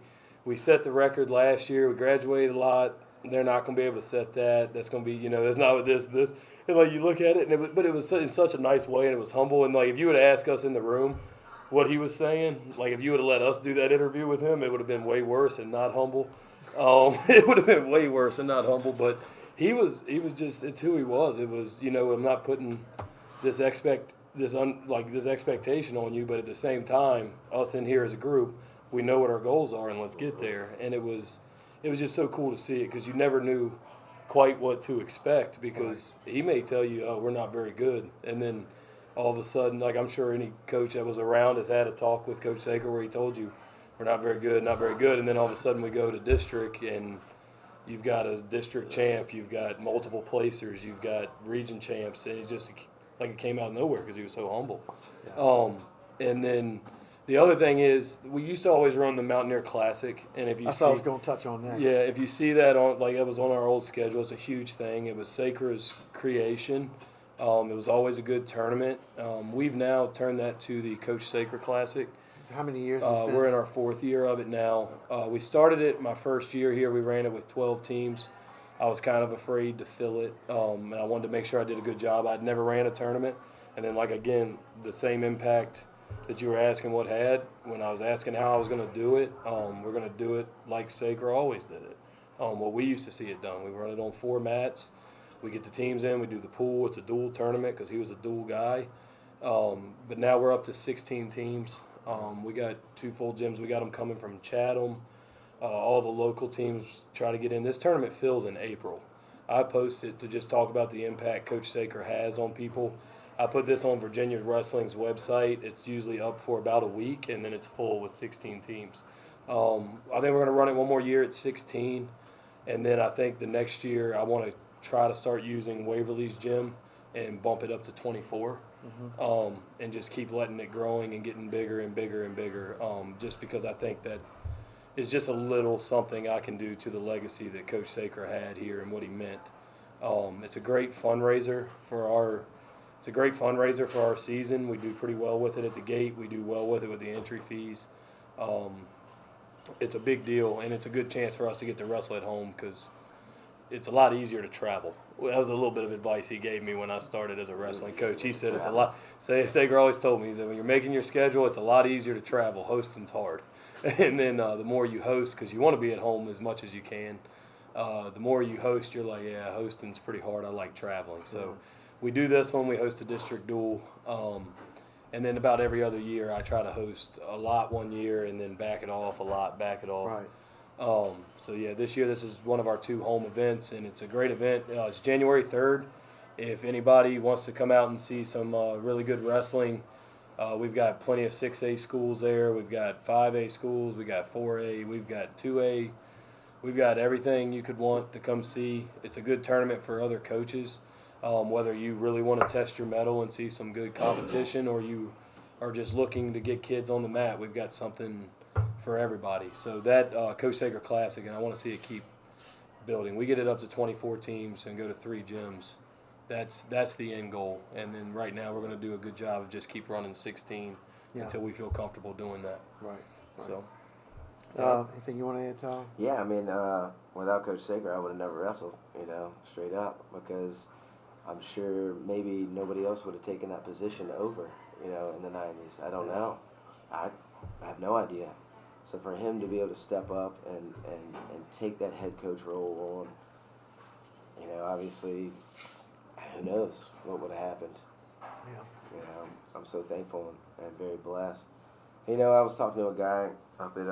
set the record last year. We graduated a lot. They're not going to be able to set that. That's going to be, that's not what this. And like you look at it, but it was in such a nice way, and it was humble. And like if you would ask us in the room what he was saying, like if you would have let us do that interview with him, it would have been way worse and not humble. It would have been way worse and not humble. But he was just, it's who he was. It was, I'm not putting this expectation on you, but at the same time, us in here as a group, we know what our goals are and let's get there. And it was just so cool to see it because you never knew quite what to expect because he may tell you, oh, we're not very good, and then all of a sudden, like I'm sure any coach that was around has had a talk with Coach Sacra where he told you we're not very good, and then all of a sudden we go to district and you've got a district champ, you've got multiple placers, you've got region champs, and it just like it came out of nowhere because he was so humble. And then the other thing is we used to always run the Mountaineer Classic, and if you That's see, what I was going to touch on next. yeah, if you see that on like it was on our old schedule, it's a huge thing. It was Sacra's creation. It was always a good tournament. We've now turned that to the Coach Sacra Classic. How many years has it been? We're in our 4th year of it now. We started it my first year here. We ran it with 12 teams. I was kind of afraid to fill it, and I wanted to make sure I did a good job. I'd never ran a tournament, and then like again, the same impact that you were asking what had when I was asking how I was going to do it. We're going to do it like Sacra always did it. What we used to see it done. We run it on 4 mats. We get the teams in. We do the pool. It's a dual tournament because he was a dual guy. But now we're up to 16 teams. We got 2 full gyms. We got them coming from Chatham. All the local teams try to get in. This tournament fills in April. I posted to just talk about the impact Coach Sacra has on people. I put this on Virginia Wrestling's website. It's usually up for about a week, and then it's full with 16 teams. I think we're going to run it one more year at 16, and then I think the next year I want to try to start using Waverly's gym and bump it up to 24, and just keep letting it growing and getting bigger and bigger and bigger, just because I think that is just a little something I can do to the legacy that Coach Sacra had here and what he meant. It's a great fundraiser for our season. We do pretty well with it at the gate. We do well with it with the entry fees. It's a big deal, and it's a good chance for us to get to wrestle at home because it's a lot easier to travel. That was a little bit of advice he gave me when I started as a wrestling coach. He said it's a lot. Sacra always told me, he said, when you're making your schedule, it's a lot easier to travel. Hosting's hard. And then the more you host, because you want to be at home as much as you can, the more you host, you're like, yeah, hosting's pretty hard. I like traveling. So we do this when we host a district duel. And then about every other year, I try to host a lot one year and then back it off a lot, back it off. Right. So, yeah, this year this is one of our 2 home events, and it's a great event. It's January 3rd. If anybody wants to come out and see some really good wrestling, we've got plenty of 6A schools there. We've got 5A schools. We've got 4A. We've got 2A. We've got everything you could want to come see. It's a good tournament for other coaches, whether you really want to test your mettle and see some good competition or you are just looking to get kids on the mat. We've got something for everybody. So that Coach Sacra Classic, and I want to see it keep building. We get it up to 24 teams and go to 3 gyms. That's the end goal. And then right now we're going to do a good job of just keep running 16 until we feel comfortable doing that. Right. So. Anything you want to add, Tom? Yeah, I mean, without Coach Sacra, I would have never wrestled, straight up, because I'm sure maybe nobody else would have taken that position over, in the 90s. I don't know. I have no idea. So for him to be able to step up and take that head coach role on, obviously, who knows what would have happened. Yeah. I'm so thankful and very blessed. I was talking to a guy up at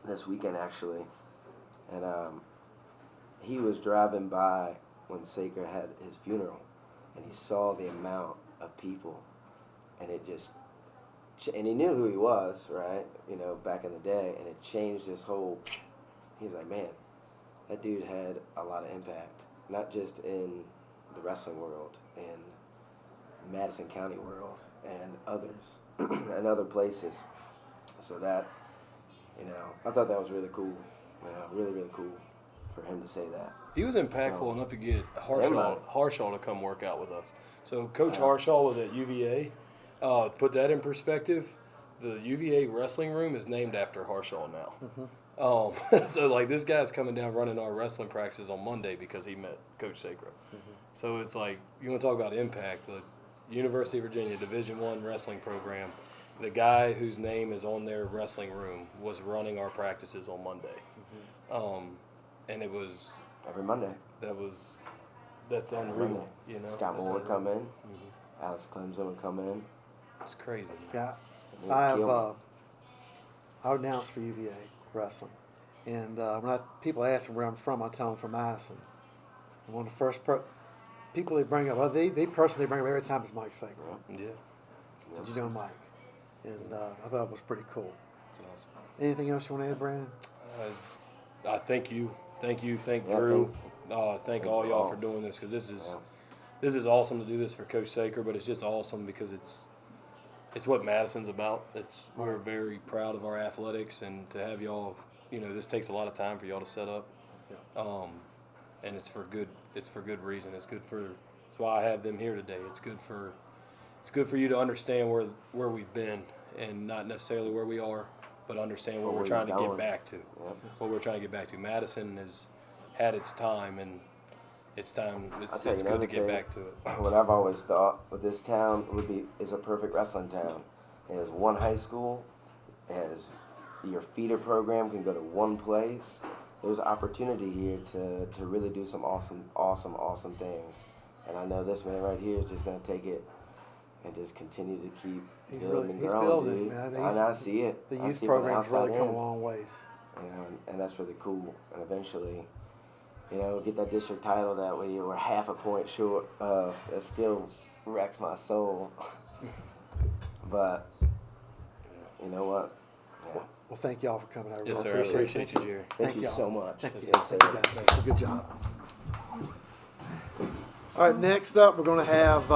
this weekend actually, and he was driving by when Sacra had his funeral, and he saw the amount of people, and it just, and he knew who he was, right? Back in the day, and it changed his whole. He was like, man, that dude had a lot of impact, not just in the wrestling world, in Madison County world, and others, and other places. So that, I thought that was really cool. Really, really cool for him to say that. He was impactful enough to get Everybody. Harshaw to come work out with us. So Coach Harshaw was at UVA. Put that in perspective, the UVA wrestling room is named after Harshaw now. So like this guy's coming down running our wrestling practices on Monday because he met Coach Sacra. So it's like, you want to talk about impact, the University of Virginia Division I wrestling program, the guy whose name is on their wrestling room was running our practices on Monday. And it was Every Monday. that's unreal. Scott That's Moore would unreal. come in. Alex Clemson would come in. It's crazy. Yeah. and they I would have. kill me. I announce for UVA wrestling, and when people ask me where I'm from, I tell them from Madison. And one of the first people they bring up, they personally bring up every time is Mike Sacra. Yeah. Did you know Mike? And I thought it was pretty cool. It's awesome. Anything else you want to add, Brandon? I thank you, thank Yeah, Drew, thank thank you all for y'all all. for doing this, because this is awesome to do this for Coach Sacre, but it's just awesome because it's what Madison's about. We're very proud of our athletics, and to have y'all, this takes a lot of time for y'all to set up, and it's for good reason. That's why I have them here today. It's good for you to understand where we've been, and not necessarily where we are, but understand what Where we're trying to you're get going. back to. Yep. What we're trying to get back to. Madison has had its time, and it's time. I'll It's tell you good to another get thing. back to it. What I've always thought with this town is a perfect wrestling town. It has one high school. It has your feeder program can go to one place. There's opportunity here to really do some awesome things. And I know this man right here is just going to take it and just continue to keep building and He's growing, building, dude. man. And I see it. The I youth see it from the program's really outside come in. a long ways. And that's really cool. And eventually, get that district title that way. We're half a point short of. That still wrecks my soul. But you know what? Yeah. Well, thank y'all for coming over. Yes, I sir. I appreciate it. you, Jerry. Thank you y'all. so much. Thank you. Stay safe. Thank you, guys. Good job. All right, next up, we're going to have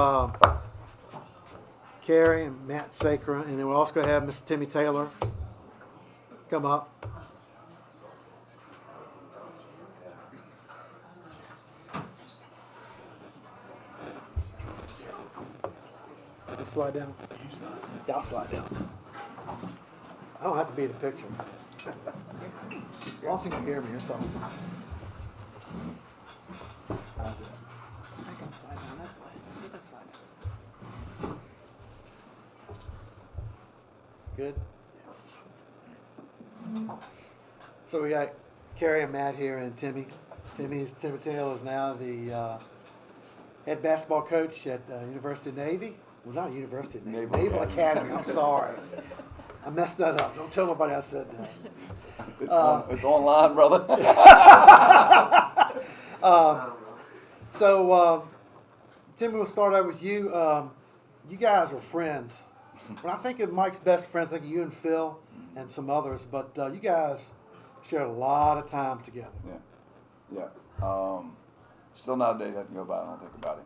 Carrie and Matt Sacra, and then we're also going to have Mr. Timmy Taylor come up. You slide down? Yeah, I'll slide down. I don't have to be in the picture. As long as you can hear me, that's all. How's it? I can slide down this way. You can slide down. Good? So we got Carrie and Matt here, and Timmy. Timmy Taylor is now the head basketball coach at University of Navy. Well, not University of Navy. Naval Academy. I'm sorry. I messed that up. Don't tell nobody I said that. It's online, brother. So, Timmy, we'll start out with you. You guys were friends. When I think of Mike's best friends, I think of you and Phil and some others, but you guys shared a lot of times together. Yeah. Still not a day that can go by I don't think about it.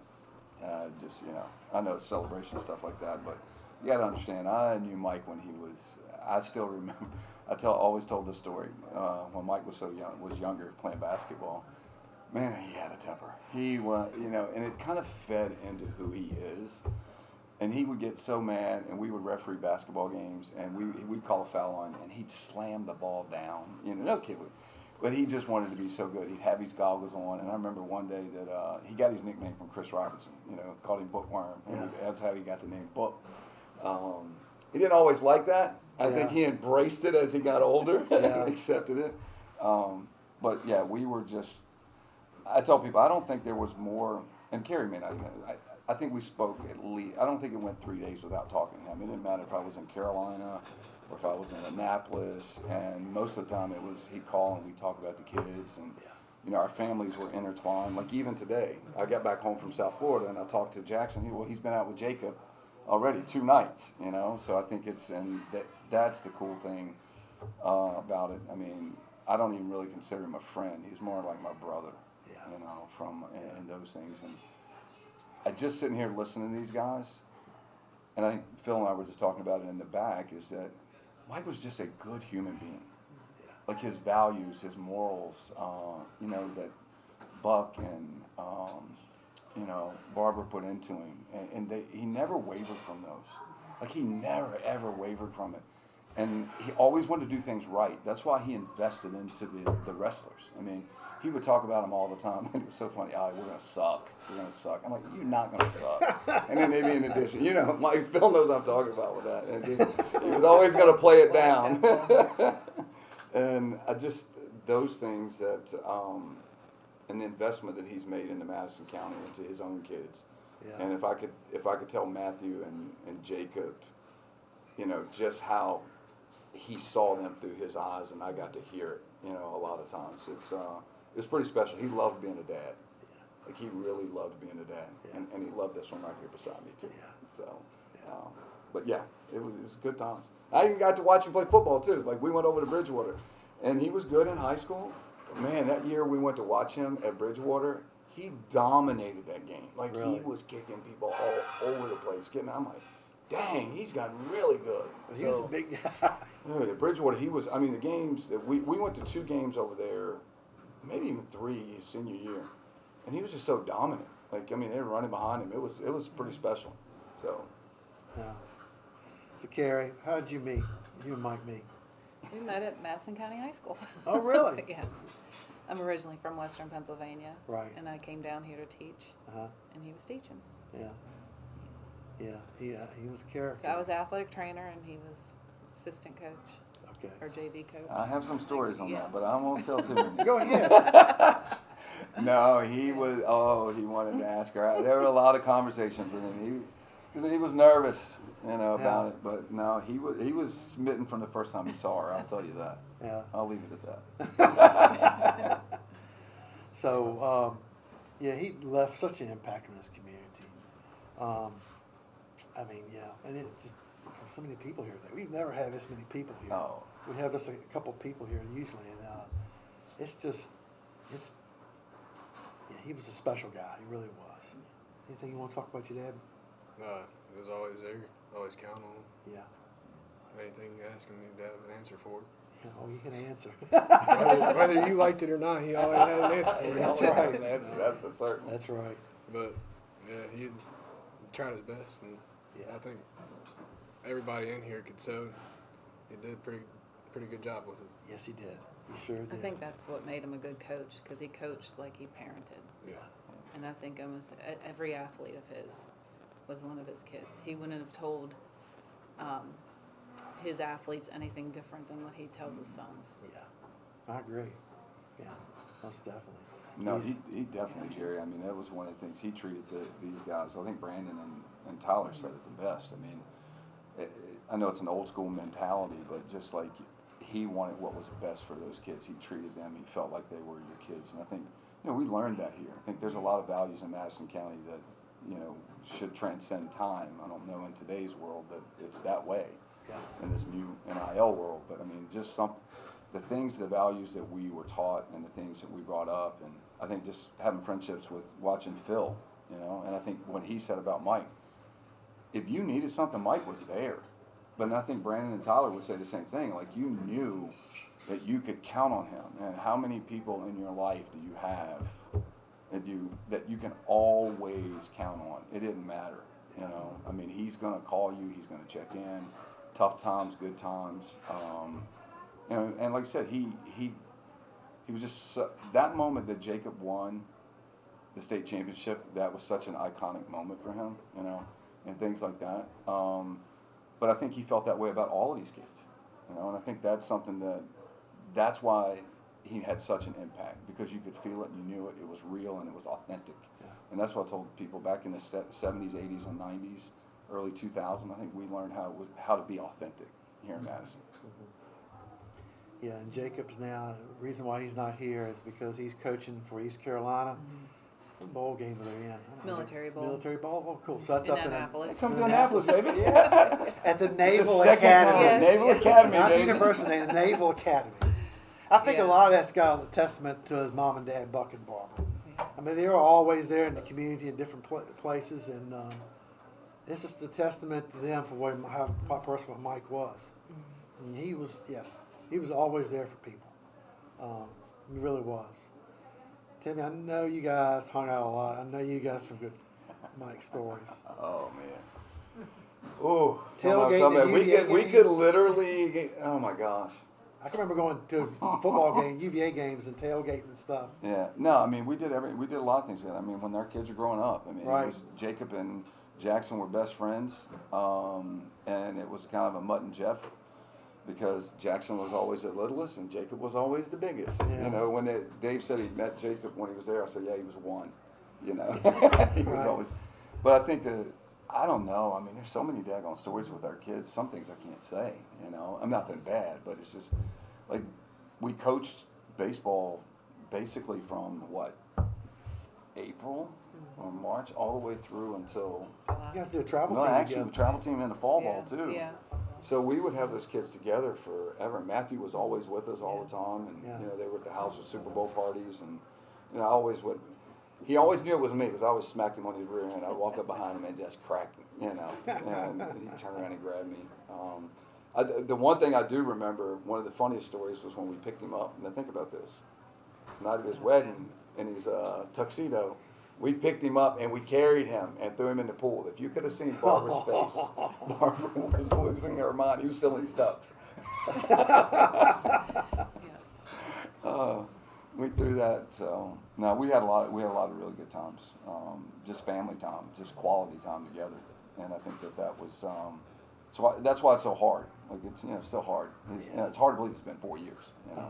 Just, I know it's celebration and stuff like that, but you got to understand, I knew Mike when he was, I still remember, always told this story, when Mike was younger playing basketball. Man, he had a temper. He was, and it kind of fed into who he is. And he would get so mad, and we would referee basketball games, and we'd call a foul on, and he'd slam the ball down. No kid would. But he just wanted to be so good. He'd have his goggles on, and I remember one day that he got his nickname from Chris Robinson. Called him Bookworm. And that's how he got the name Book. He didn't always like that, I think he embraced it as he got older Yeah. and accepted it. But yeah, we were just. I tell people I don't think there was more. And Kerry may not even. I think we spoke at least. I don't think it went 3 days without talking to him. It didn't matter if I was in Carolina or if I was in Annapolis. And most of the time it was he'd call and we'd talk about the kids and. You know, our families were intertwined. Like even today, I got back home from South Florida and I talked to Jackson. He's been out with Jacob already 2 nights. You know, so I think that's the cool thing about it. I mean, I don't even really consider him a friend. He's more like my brother. You know, and those things. And I just sitting here listening to these guys, and I think Phil and I were just talking about it in the back. Is that Mike was just a good human being. Like his values, his morals, you know, that Buck and, you know, Barbara put into him. And he never wavered from those. Like he never, ever wavered from it. And he always wanted to do things right. That's why he invested into the wrestlers. I mean, he would talk about them all the time. And it was so funny. We're going to suck. We're going to suck. I'm like, you're not going to suck. And then maybe in addition, you know, Phil knows what I'm talking about with that. And he was always going to play it down. And those things that, and the investment that he's made into Madison County, into his own kids. Yeah. And if I could tell Matthew and Jacob, you know, just how he saw them through his eyes, and I got to hear it, you know, a lot of times. It's pretty special. He loved being a dad. Like he really loved being a dad, and he loved this one right here beside me too. So, but yeah, it was good times. I even got to watch him play football too. Like we went over to Bridgewater, and he was good in high school. But man, that year we went to watch him at Bridgewater. He dominated that game. Like he was kicking people all over the place. I'm like, dang, he's gotten really good. He was a big guy. At Bridgewater, he was. I mean, the games that we went to 2 games over there, maybe even 3 his senior year, and he was just so dominant. Like I mean, they were running behind him. It was pretty special. So. Yeah. So Carrie, how did you meet? You and Mike meet? We met at Madison County High School. Oh, really? Yeah. I'm originally from Western Pennsylvania. Right. And I came down here to teach. Uh-huh. And he was teaching. Yeah. Yeah. He was a character. So I was athletic trainer and he was assistant coach. Okay. Or JV coach. I have some stories on that, but I won't tell too many. Go ahead. No, he was. Oh, he wanted to ask her. There were a lot of conversations with him. Because he was nervous, you know, about it. But no, he was smitten from the first time he saw her. I'll tell you that. Yeah. I'll leave it at that. So, he left such an impact on this community. I mean, and it's just so many people here. We've never had this many people here. Oh. We have just a couple people here usually, and he was a special guy. He really was. Anything you want to talk about your dad? He was always there. Always count on him. Yeah. Anything you ask him, he'd have an answer for it. Yeah, oh, you can answer. Whether you liked it or not, he always had an answer for it. That's right. That's for certain. That's right. But yeah, he tried his best, and I think everybody in here could sew. He did a pretty good job with it. Yes, he did. He sure did. I think that's what made him a good coach because he coached like he parented. Yeah. And I think almost every athlete of his was one of his kids. He wouldn't have told his athletes anything different than what he tells his sons. Yeah, I agree. Yeah, most definitely. No, he definitely, Jerry. I mean, that was one of the things he treated these guys. I think Brandon and Tyler said it the best. I mean, I know it's an old school mentality, but just like he wanted what was best for those kids, he treated them. He felt like they were your kids, and I think we learned that here. I think there's a lot of values in Madison County that should transcend time. I don't know in today's world that it's that way in this new NIL world, but I mean, just the things, the values that we were taught and the things that we brought up, and I think just having friendships with watching Phil, and I think when he said about Mike, if you needed something, Mike was there. But I think Brandon and Tyler would say the same thing. Like you knew that you could count on him. And how many people in your life do you have that you can always count on? It didn't matter. I mean, he's going to call you. He's going to check in. Tough times, good times. And like I said, he was just that moment that Jacob won the state championship. That was such an iconic moment for him, and things like that. But I think he felt that way about all of these kids. You know, and I think that's something that's why he had such an impact, because you could feel it and you knew it. It was real and it was authentic. Yeah. And that's what I told people back in the 70s, 80s, and 90s, early 2000. I think we learned how to be authentic here in Madison. Yeah, and Jacob's now, the reason why he's not here is because he's coaching for East Carolina. What bowl game are they in? I don't know. Military Bowl. Military Bowl? Oh, cool. So that's In up Annapolis. Come to Annapolis, baby. Yeah. At the Naval Second Academy. time. Yes. Naval Academy, Not the baby. university, the Naval Academy. I think a Yeah. lot of that's got a testament to his mom and dad, Buck and Barbara. I mean, they were always there in the community in different places, and it's just a testament to them for how personal Mike was. And he was always there for people. He really was. Timmy, I know you guys hung out a lot. I know you got some good Mike stories. Oh man. Oh, Tailgate at we UVA could games. literally. Oh my gosh. I can remember going to football games, UVA games, and tailgating and stuff. Yeah. No, I mean we did a lot of things together. I mean when our kids were growing up. I mean Right. it was Jacob and Jackson were best friends, and it was kind of a Mutt and Jeff, because Jackson was always the littlest and Jacob was always the biggest. Yeah. You know, when Dave said he met Jacob when he was there, I said, yeah, he was one. You know, he was Right. always. But I think I don't know. I mean, there's so many daggone stories with our kids. Some things I can't say. You know, I'm nothing bad, but it's just like we coached baseball basically from what, April or March all the way through until. You guys did a travel No, team actually, together. the travel team and the fall ball Yeah, too. yeah. So we would have those kids together forever. Matthew was always with us all the time, and Yeah. you know they were at the house with Super Bowl parties, and you know I always would. He always knew it was me because I always smacked him on his rear end. I'd walk up behind him and just crack him, you know, and he'd turn around and grab me. The one thing I do remember, one of the funniest stories was when we picked him up. Now think about this: night of his wedding in his tuxedo. We picked him up and we carried him and threw him in the pool. If you could have seen Barbara's face, Barbara was losing her mind. He was still in his tux. We threw that. So no, we had a lot of really good times. Just family time, just quality time together. And I think that was. That's why it's so hard. Like it's still hard. It's hard to believe it's been 4 years. You know,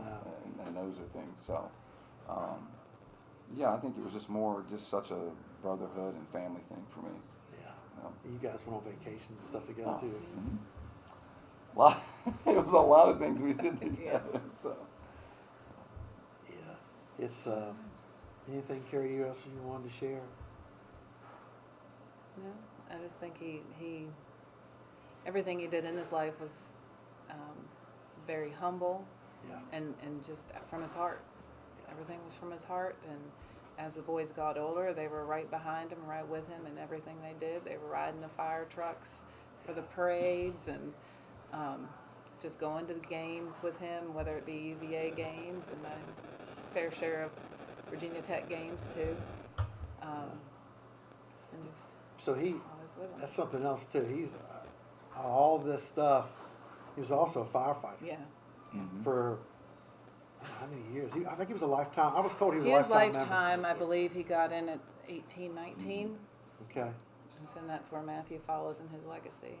and those are things. So. Yeah, I think it was just such a brotherhood and family thing for me. Yeah. You guys went on vacation and stuff together too. Mm-hmm. It was a lot of things we did together. So. Yeah. It's anything, Carrie, you else you wanted to share? No, I just think he everything he did in his life was very humble Yeah. and just from his heart. Everything was from his heart, and as the boys got older, they were right behind him, right with him in everything they did. They were riding the fire trucks for the parades and just going to the games with him, whether it be UVA games and my fair share of Virginia Tech games too. And just So always with him. that's something else too. He's all this stuff. He was also a firefighter Yeah. for how many years? I think he was a lifetime. I was told he was He a was lifetime lifetime, I believe he got in at 18, 19. member. Okay. And that's where Matthew follows in his legacy.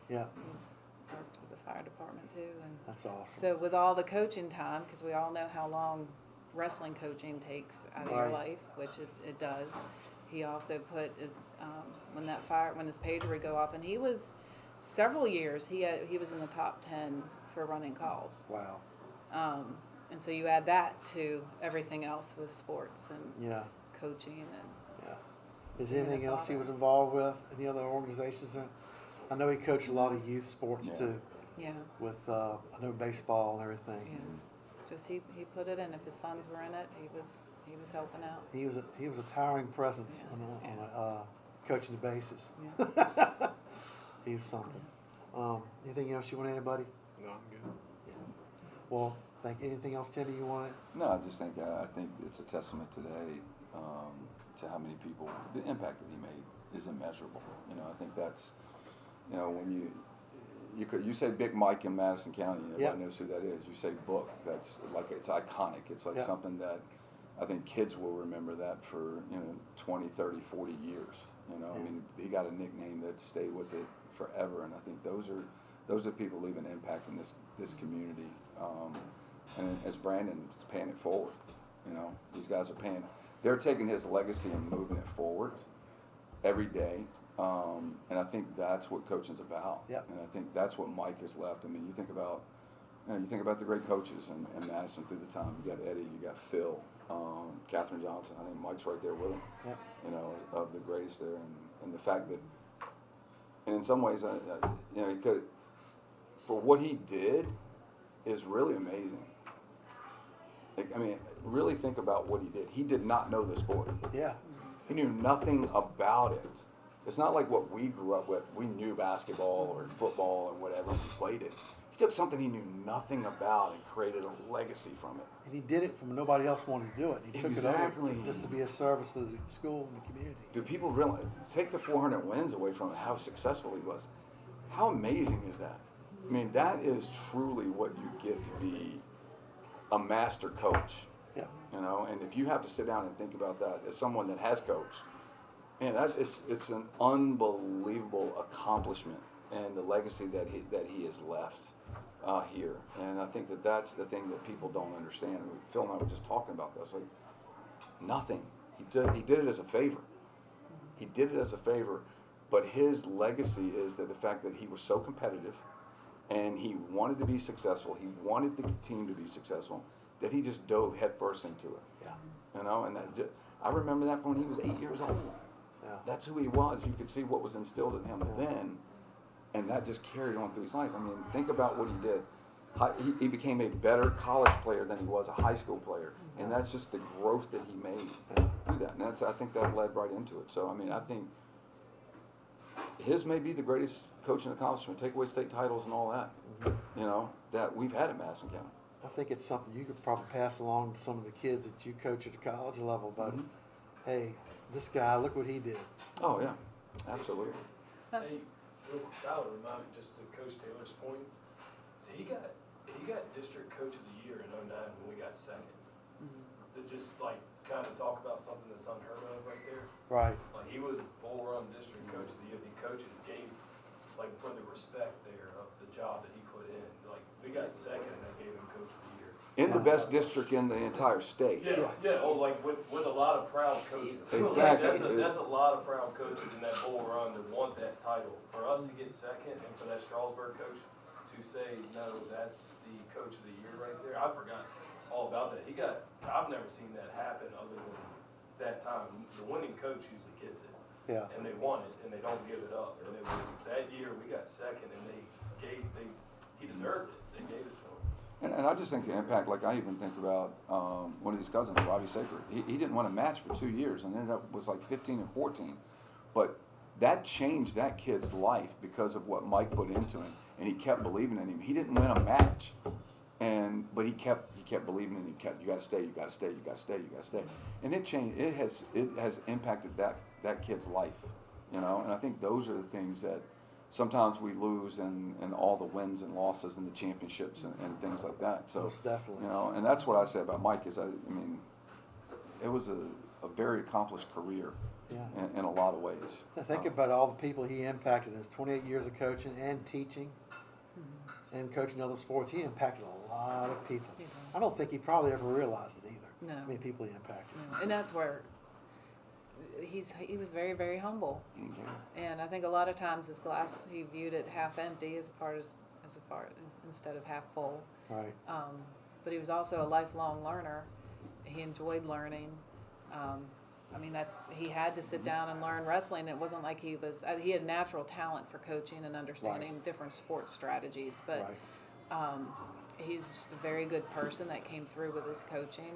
Yeah. He's worked with the fire department too. And That's awesome. so with all the coaching time, because we all know how long wrestling coaching takes out of your Right. life, which it does, he also put, when his pager would go off, and he was, several years, he was in the top 10 for running calls. Wow. And so you add that to everything else with sports and Yeah. coaching and Yeah. Is Being a anything else he father. was involved with? Any other organizations? I know he coached a lot of youth sports Yeah. too, yeah. with I know baseball and everything. Yeah, just he put it in. If his sons were in it, he was helping out. He was a towering presence Yeah. on a coaching the bases. Yeah. He was something. Anything else you want to add, buddy? No, I'm good. Well, anything else, Timmy, you want to? No, I just think it's a testament today to how many people, the impact that he made is immeasurable. You know, I think that's, you know, when you say Big Mike in Madison County, and everybody Yeah. knows who that is. You say Book, that's like, it's iconic. It's like Yeah. something that I think kids will remember that for, 20, 30, 40 years. You know, I Yeah. mean, he got a nickname that stayed with it forever, and I think those are those are people leaving an impact in this community. And as Brandon is paying it forward, these guys are they're taking his legacy and moving it forward every day. And I think that's what coaching's about. Yep. And I think that's what Mike has left. I mean, you think about the great coaches in Madison through the time. You got Eddie, you got Phil, Catherine Johnson. I think Mike's right there with him. Yep. Of the greatest there, and the fact that, and in some ways, he could, for what he did, is really amazing. I mean, really think about what he did. He did not know the sport. Yeah. He knew nothing about it. It's not like what we grew up with. We knew basketball or football or whatever. We played it. He took something he knew nothing about and created a legacy from it. And he did it from nobody else wanted to do it. He took it Exactly. over just to be a service to the school and the community. Do people realize, take the 400 wins away from it, how successful he was? How amazing is that? I mean, that is truly what you get to be a master coach. Yeah. And if you have to sit down and think about that as someone that has coached, man, it's an unbelievable accomplishment and the legacy that he has left here. And I think that's the thing that people don't understand. Phil and I were just talking about this. Like, nothing. He did it as a favor. He did it as a favor, but his legacy is that the fact that he was so competitive and he wanted to be successful, he wanted the team to be successful, that he just dove headfirst into it. Yeah. And I remember that from when he was 8 years old. Yeah. That's who he was. You could see what was instilled in him then, and that just carried on through his life. I mean, think about what he did. He became a better college player than he was a high school player, and that's just the growth that he made through that. And I think that led right into it. So, I mean, I think his may be the greatest coaching accomplishment, take away state titles and all that, that we've had at Madison County. I think it's something you could probably pass along to some of the kids that you coach at the college level. But hey, this guy, look what he did. Oh yeah, absolutely. Hey, real quick, Tyler, remind me, just to Coach Taylor's point, he got District Coach of the Year in '09 when we got second. To just kind of talk about something that's unheard of right there. Right. Like, he was Bull Run District Coach of the Year. The coaches gave for the respect there of the job that he put in. Like, we got second and they gave him Coach of the Year. In the best district in the entire state. Yeah. Oh, with a lot of proud coaches. Exactly. That's a lot of proud coaches in that Bull Run that want that title. For us to get second and for that Strasburg coach to say, no, that's the Coach of the Year right there. I forgot all about that. I've never seen that happen other than that time. The winning coach usually gets it. Yeah. And they won it and they don't give it up. And it was that year we got second and he deserved it. They gave it to him. And I just think the impact, like I even think about one of his cousins, Robbie Sacra. He didn't win a match for 2 years and ended up was 15 and 14. But that changed that kid's life because of what Mike put into him, and he kept believing in him. He didn't win a match, but he kept believing in him. You got to stay, you got to stay, you got to stay, you got to stay. And it changed. It has impacted that kid's life, And I think those are the things that sometimes we lose in all the wins and losses and the championships and things like that. So, most definitely. and that's what I say about Mike is, I mean, it was a very accomplished career in a lot of ways. I think about all the people he impacted in his 28 years of coaching and teaching and coaching other sports. He impacted a lot of people. I don't think he probably ever realized it either. No. How many people he impacted. No. And that's where he was very, very humble. And I think a lot of times his glass, he viewed it half empty as far as instead of half full. Right. But he was also a lifelong learner. He enjoyed learning. I mean, he had to sit down and learn wrestling. It wasn't like he had natural talent for coaching and understanding different sports strategies, but he's just a very good person that came through with his coaching.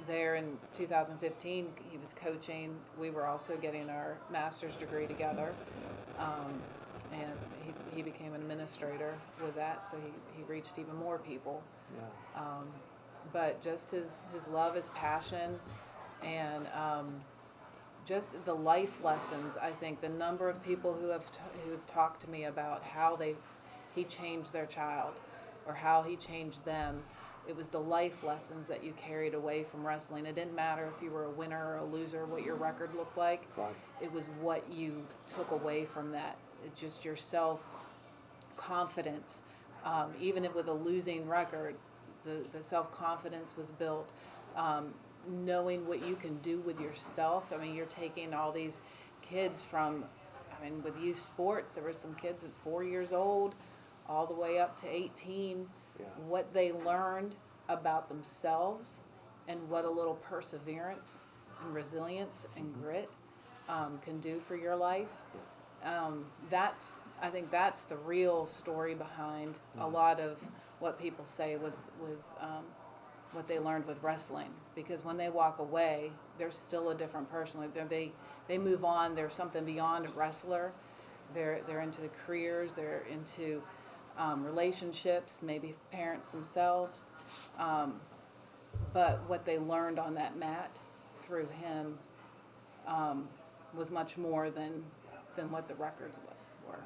There in 2015, he was coaching. We were also getting our master's degree together, and he became an administrator with that, so he reached even more people. Yeah. But just his love, his passion, and just the life lessons. I think the number of people who have talked to me about how he changed their child or how he changed them. It was the life lessons that you carried away from wrestling. It didn't matter if you were a winner or a loser, what your record looked like. Right. It was what you took away from that. It's just yourself confidence. Even with a losing record, the self-confidence was built. Knowing what you can do with yourself. I mean, you're taking all these kids from, I mean, with youth sports, there were some kids at 4 years old all the way up to 18. Yeah. What they learned about themselves and what a little perseverance and resilience and grit can do for your life. I think that's the real story behind a lot of what people say with what they learned with wrestling. Because when they walk away, they're still a different person. Like they move on. They're something beyond a wrestler. They're into careers. They're into relationships, maybe parents themselves. But what they learned on that mat through him was much more than what the records were.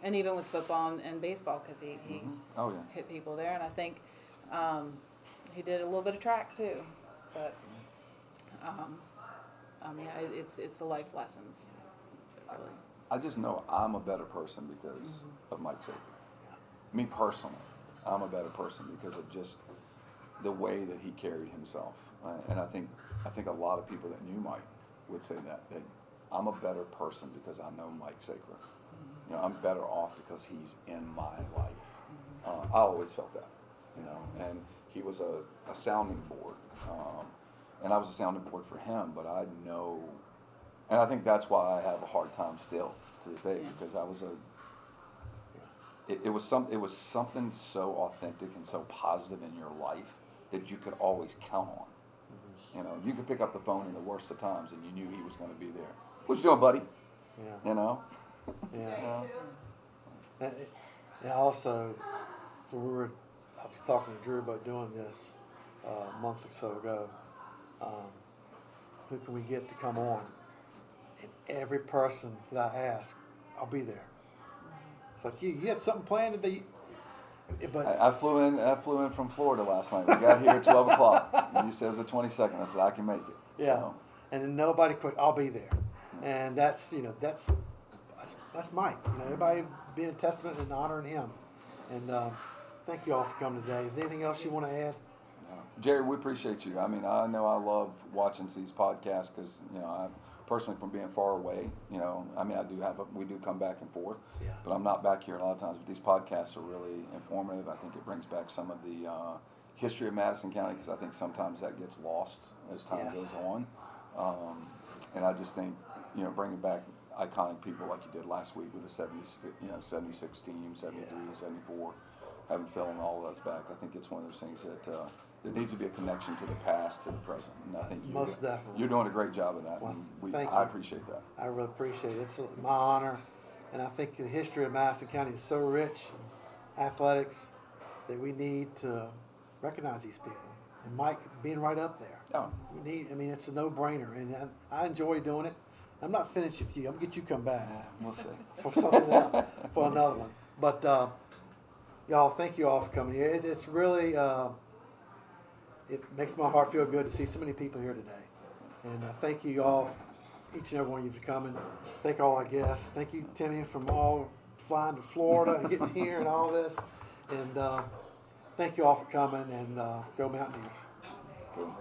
And even with football and baseball, because he Oh, yeah. hit people there. And I think he did a little bit of track too. But yeah, it's the life lessons. Really. I just know I'm a better person because of Mike Sacra. Me personally, I'm a better person because of just the way that he carried himself. And I think a lot of people that knew Mike would say that I'm a better person because I know Mike Sacra. You know, I'm better off because he's in my life. I always felt that, you know, and he was a sounding board. And I was a sounding board for him, but I know, and I think that's why I have a hard time still to this day, because I was it was something so authentic and so positive in your life that you could always count on. You know, you could pick up the phone in the worst of times and you knew he was going to be there. What you doing, buddy? Yeah. You know? Yeah. And also, I was talking to Drew about doing this a month or so ago. Who can we get to come on? And every person that I ask, I'll be there. It's like you had something planned today, but I flew in from Florida last night. We got here at 12 o'clock. And you said it was the 22nd. I said, I can make it. yeah, So, and then nobody quit. I'll be there, and that's Mike. You know, everybody being a testament and honoring him. And thank you all for coming today. Is there anything else you want to add? Jerry, we appreciate you. I mean, I know I love watching these podcasts because, you know, I personally, from being far away, you know, I mean, we do come back and forth, Yeah. but I'm not back here a lot of times. But these podcasts are really informative. I think it brings back some of the history of Madison County, because I think sometimes that gets lost as time Yes. goes on. And I just think, you know, bringing back iconic people like you did last week with the 76 team, 73, 74, having Phil and all of us back. I think it's one of those things that there needs to be a connection to the past, to the present. And I think Most definitely. you're doing a great job of that. Well, and thank I you. appreciate that. I really appreciate it. It's my honor, and I think the history of Madison County is so rich in athletics that we need to recognize these people. And Mike being right up there. Yeah. It's a no-brainer, and I enjoy doing it. I'm not finished with you. I'm gonna get you come back We'll see. for something else, for another one. But y'all, thank you all for coming here. It's really it makes my heart feel good to see so many people here today. And thank you all, each and every one of you for coming. Thank all our guests. Thank you, Timmy, from all flying to Florida and getting here and all this. And thank you all for coming, and go Mountaineers. Cool.